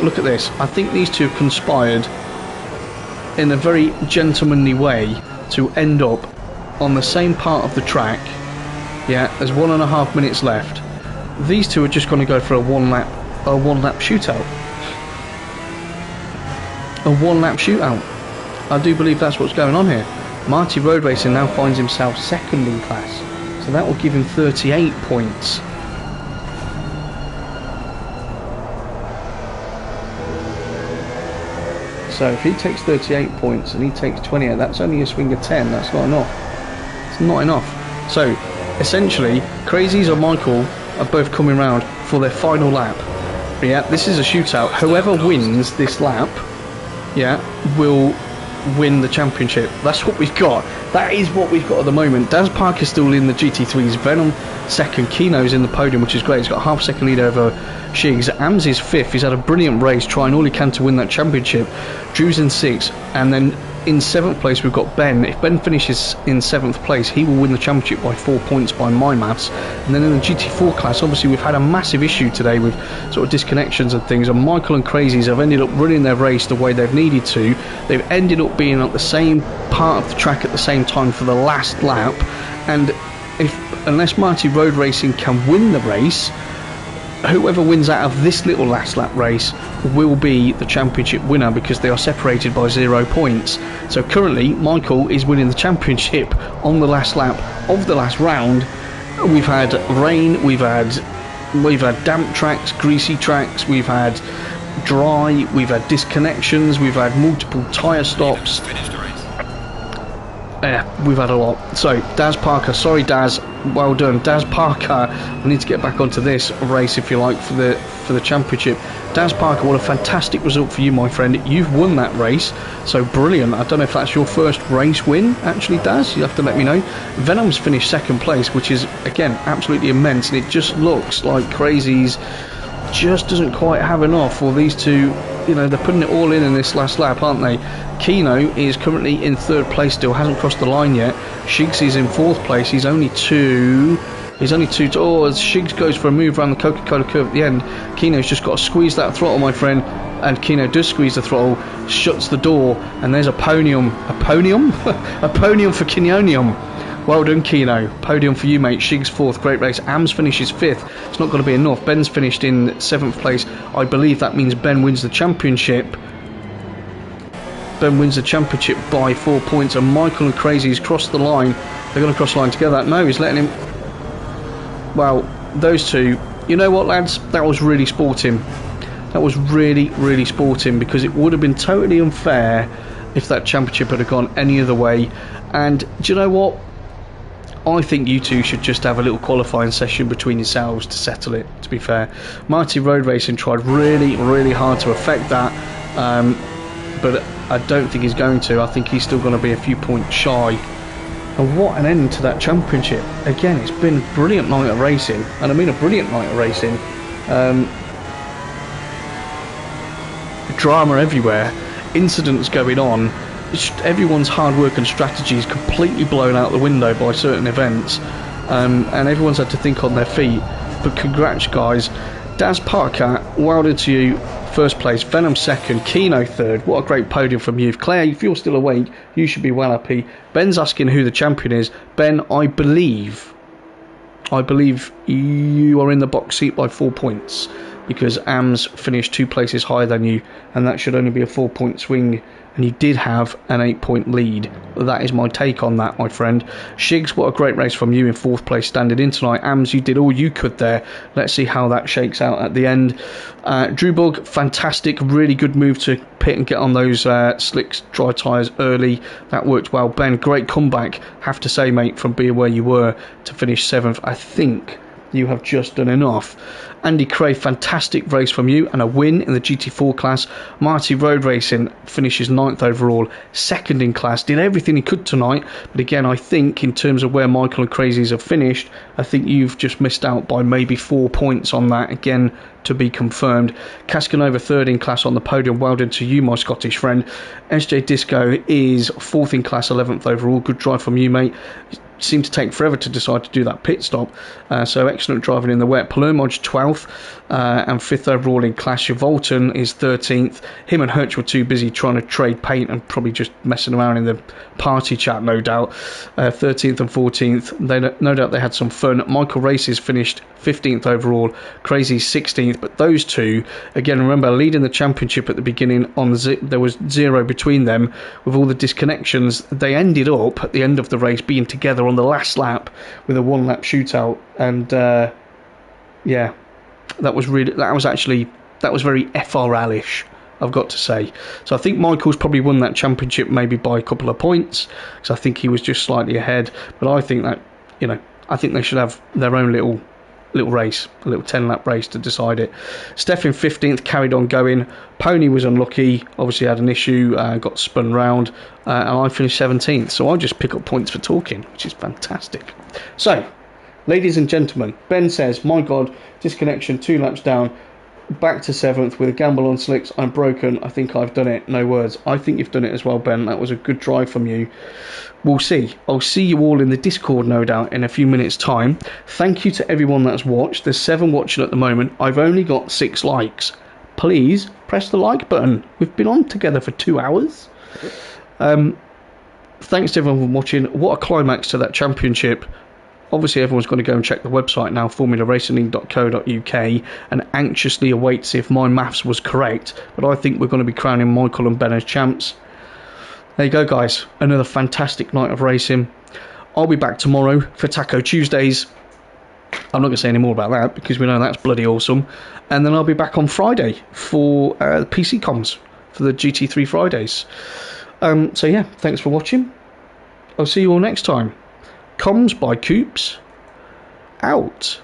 Look at this, I think these two have conspired in a very gentlemanly way to end up on the same part of the track. Yeah, there's 1.5 minutes left. These two are just going to go for a one lap shootout. A 1 lap shootout. I do believe that's what's going on here. Marty Road Racing now finds himself second in class, so that will give him 38 points. So if he takes 38 points and he takes 28, that's only a swing of 10. That's not enough. It's not enough. So essentially, Crazies or Michael are both coming round for their final lap. But yeah, this is a shootout. Whoever wins this lap, yeah, will win the championship. That's what we've got. That is what we've got at the moment. Daz Parker's still in the GT3s. Venom second. Kino's in the podium, which is great. He's got half second lead over Shigs. Amms is fifth. He's had a brilliant race, trying all he can to win that championship. Drew's in sixth, and then in seventh place we've got Ben. If Ben finishes in seventh place, he will win the championship by 4 points by my maths. And then in the GT4 class, obviously we've had a massive issue today with sort of disconnections and things, and Michael and Crazies have ended up running their race the way they've needed to. They've ended up being at the same part of the track at the same time for the last lap, and unless Marty Road Racing can win the race, whoever wins out of this little last lap race will be the championship winner, because they are separated by 0 points. So currently Michael is winning the championship on the last lap of the last round. We've had rain, we've had damp tracks, greasy tracks, we've had dry, we've had disconnections, we've had multiple tyre stops. Yeah, we've had a lot. So Daz Parker, sorry Daz, well done Daz Parker. I need to get back onto this race, if you like, for the championship. Daz Parker, what a fantastic result for you, my friend. You've won that race, so brilliant. I don't know if that's your first race win, actually, Daz. You have to let me know. Venom's finished second place, which is again absolutely immense, and it just looks like Crazies just doesn't quite have enough. Or these two, you know, they're putting it all in this last lap, aren't they? Kino is currently in third place still, hasn't crossed the line yet. Shigs is in fourth place. He's only two. As Shigs goes for a move around the Coca-Cola curve at the end, Kino's just got to squeeze that throttle, my friend. And Kino does squeeze the throttle, shuts the door, and there's a podium. A podium? A podium for Kinonium. Well done, Kino. Podium for you, mate. Shigs fourth. Great race. Amms finishes fifth. It's not going to be enough. Ben's finished in seventh place. I believe that means Ben wins the championship. Ben wins the championship by 4 points, and Michael and Crazies cross the line. They're going to cross the line together. No, he's letting him. Well, those two. You know what, lads? That was really sporting. That was really, really sporting, because it would have been totally unfair if that championship had gone any other way. And do you know what? I think you two should just have a little qualifying session between yourselves to settle it, to be fair. Marty Road Racing tried really, really hard to affect that, but I don't think he's going to. I think he's still going to be a few points shy. And what an end to that championship. Again, it's been a brilliant night of racing, and I mean a brilliant night of racing. Drama everywhere, incidents going on. Everyone's hard work and strategy is completely blown out the window by certain events, and everyone's had to think on their feet. But congrats, guys. Daz Parker, well done to you, first place. Venom second, Kino third. What a great podium from you. Claire, if you're still awake, you should be well happy. Ben's asking who the champion is. Ben, I believe you are in the box seat by 4 points, because Amms finished 2 places higher than you, and that should only be a 4 point swing, and you did have an 8 point lead. That is my take on that, my friend. Shigs, what a great race from you in fourth place standing in tonight. Amms, you did all you could there. Let's see how that shakes out at the end. Drewbug, fantastic, really good move to pit and get on those slicks, dry tyres early. That worked well. Ben, great comeback, have to say, mate, from being where you were to finish 7th. I think You have just done enough. Andy Cray, fantastic race from you and a win in the GT4 class. Marty Road Racing finishes 9th overall, 2nd in class, did everything he could tonight, but again I think in terms of where Michael and Crazies have finished, I think you've just missed out by maybe 4 points on that, again to be confirmed. Cascanova 3rd in class on the podium, well done to you my Scottish friend. SJ Disco is 4th in class, 11th overall, good drive from you mate. Seemed to take forever to decide to do that pit stop, so excellent driving in the wet. Palermo's 12th and 5th overall in class. Volton is 13th. Him and Hutch were too busy trying to trade paint and probably just messing around in the party chat, no doubt. 13th and 14th, no doubt they had some fun. Michael Races finished 15th overall, Crazy 16th, but those two, again remember, leading the championship at the beginning, there was 0 between them with all the disconnections. They ended up at the end of the race being together on the last lap with a 1-lap shootout, and yeah, that was very FRL-ish, I've got to say. So I think Michael's probably won that championship maybe by a couple of points, because I think he was just slightly ahead. But I think that, you know, I think they should have their own little race, a little 10-lap race to decide it. Steph in 15th, carried on going. Pony was unlucky, obviously had an issue, got spun round, and I finished 17th. So I just pick up points for talking, which is fantastic. So, ladies and gentlemen, Ben says, my God, disconnection, 2 laps down, back to 7th with a gamble on slicks. I'm broken. I think I've done it. No words. I think you've done it as well, Ben. That was a good drive from you. We'll see. I'll see you all in the Discord, no doubt, in a few minutes' time. Thank you to everyone that's watched. There's 7 watching at the moment. I've only got 6 likes. Please press the like button. We've been on together for 2 hours. Thanks to everyone for watching. What a climax to that championship. Obviously, everyone's going to go and check the website now, formularacing.co.uk, and anxiously await to see if my maths was correct. But I think we're going to be crowning Michael and Ben as champs. There you go, guys. Another fantastic night of racing. I'll be back tomorrow for Taco Tuesdays. I'm not going to say any more about that because we know that's bloody awesome. And then I'll be back on Friday for the PC COMMS for the GT3 Fridays. So yeah, thanks for watching. I'll see you all next time. COMMS by Coops out.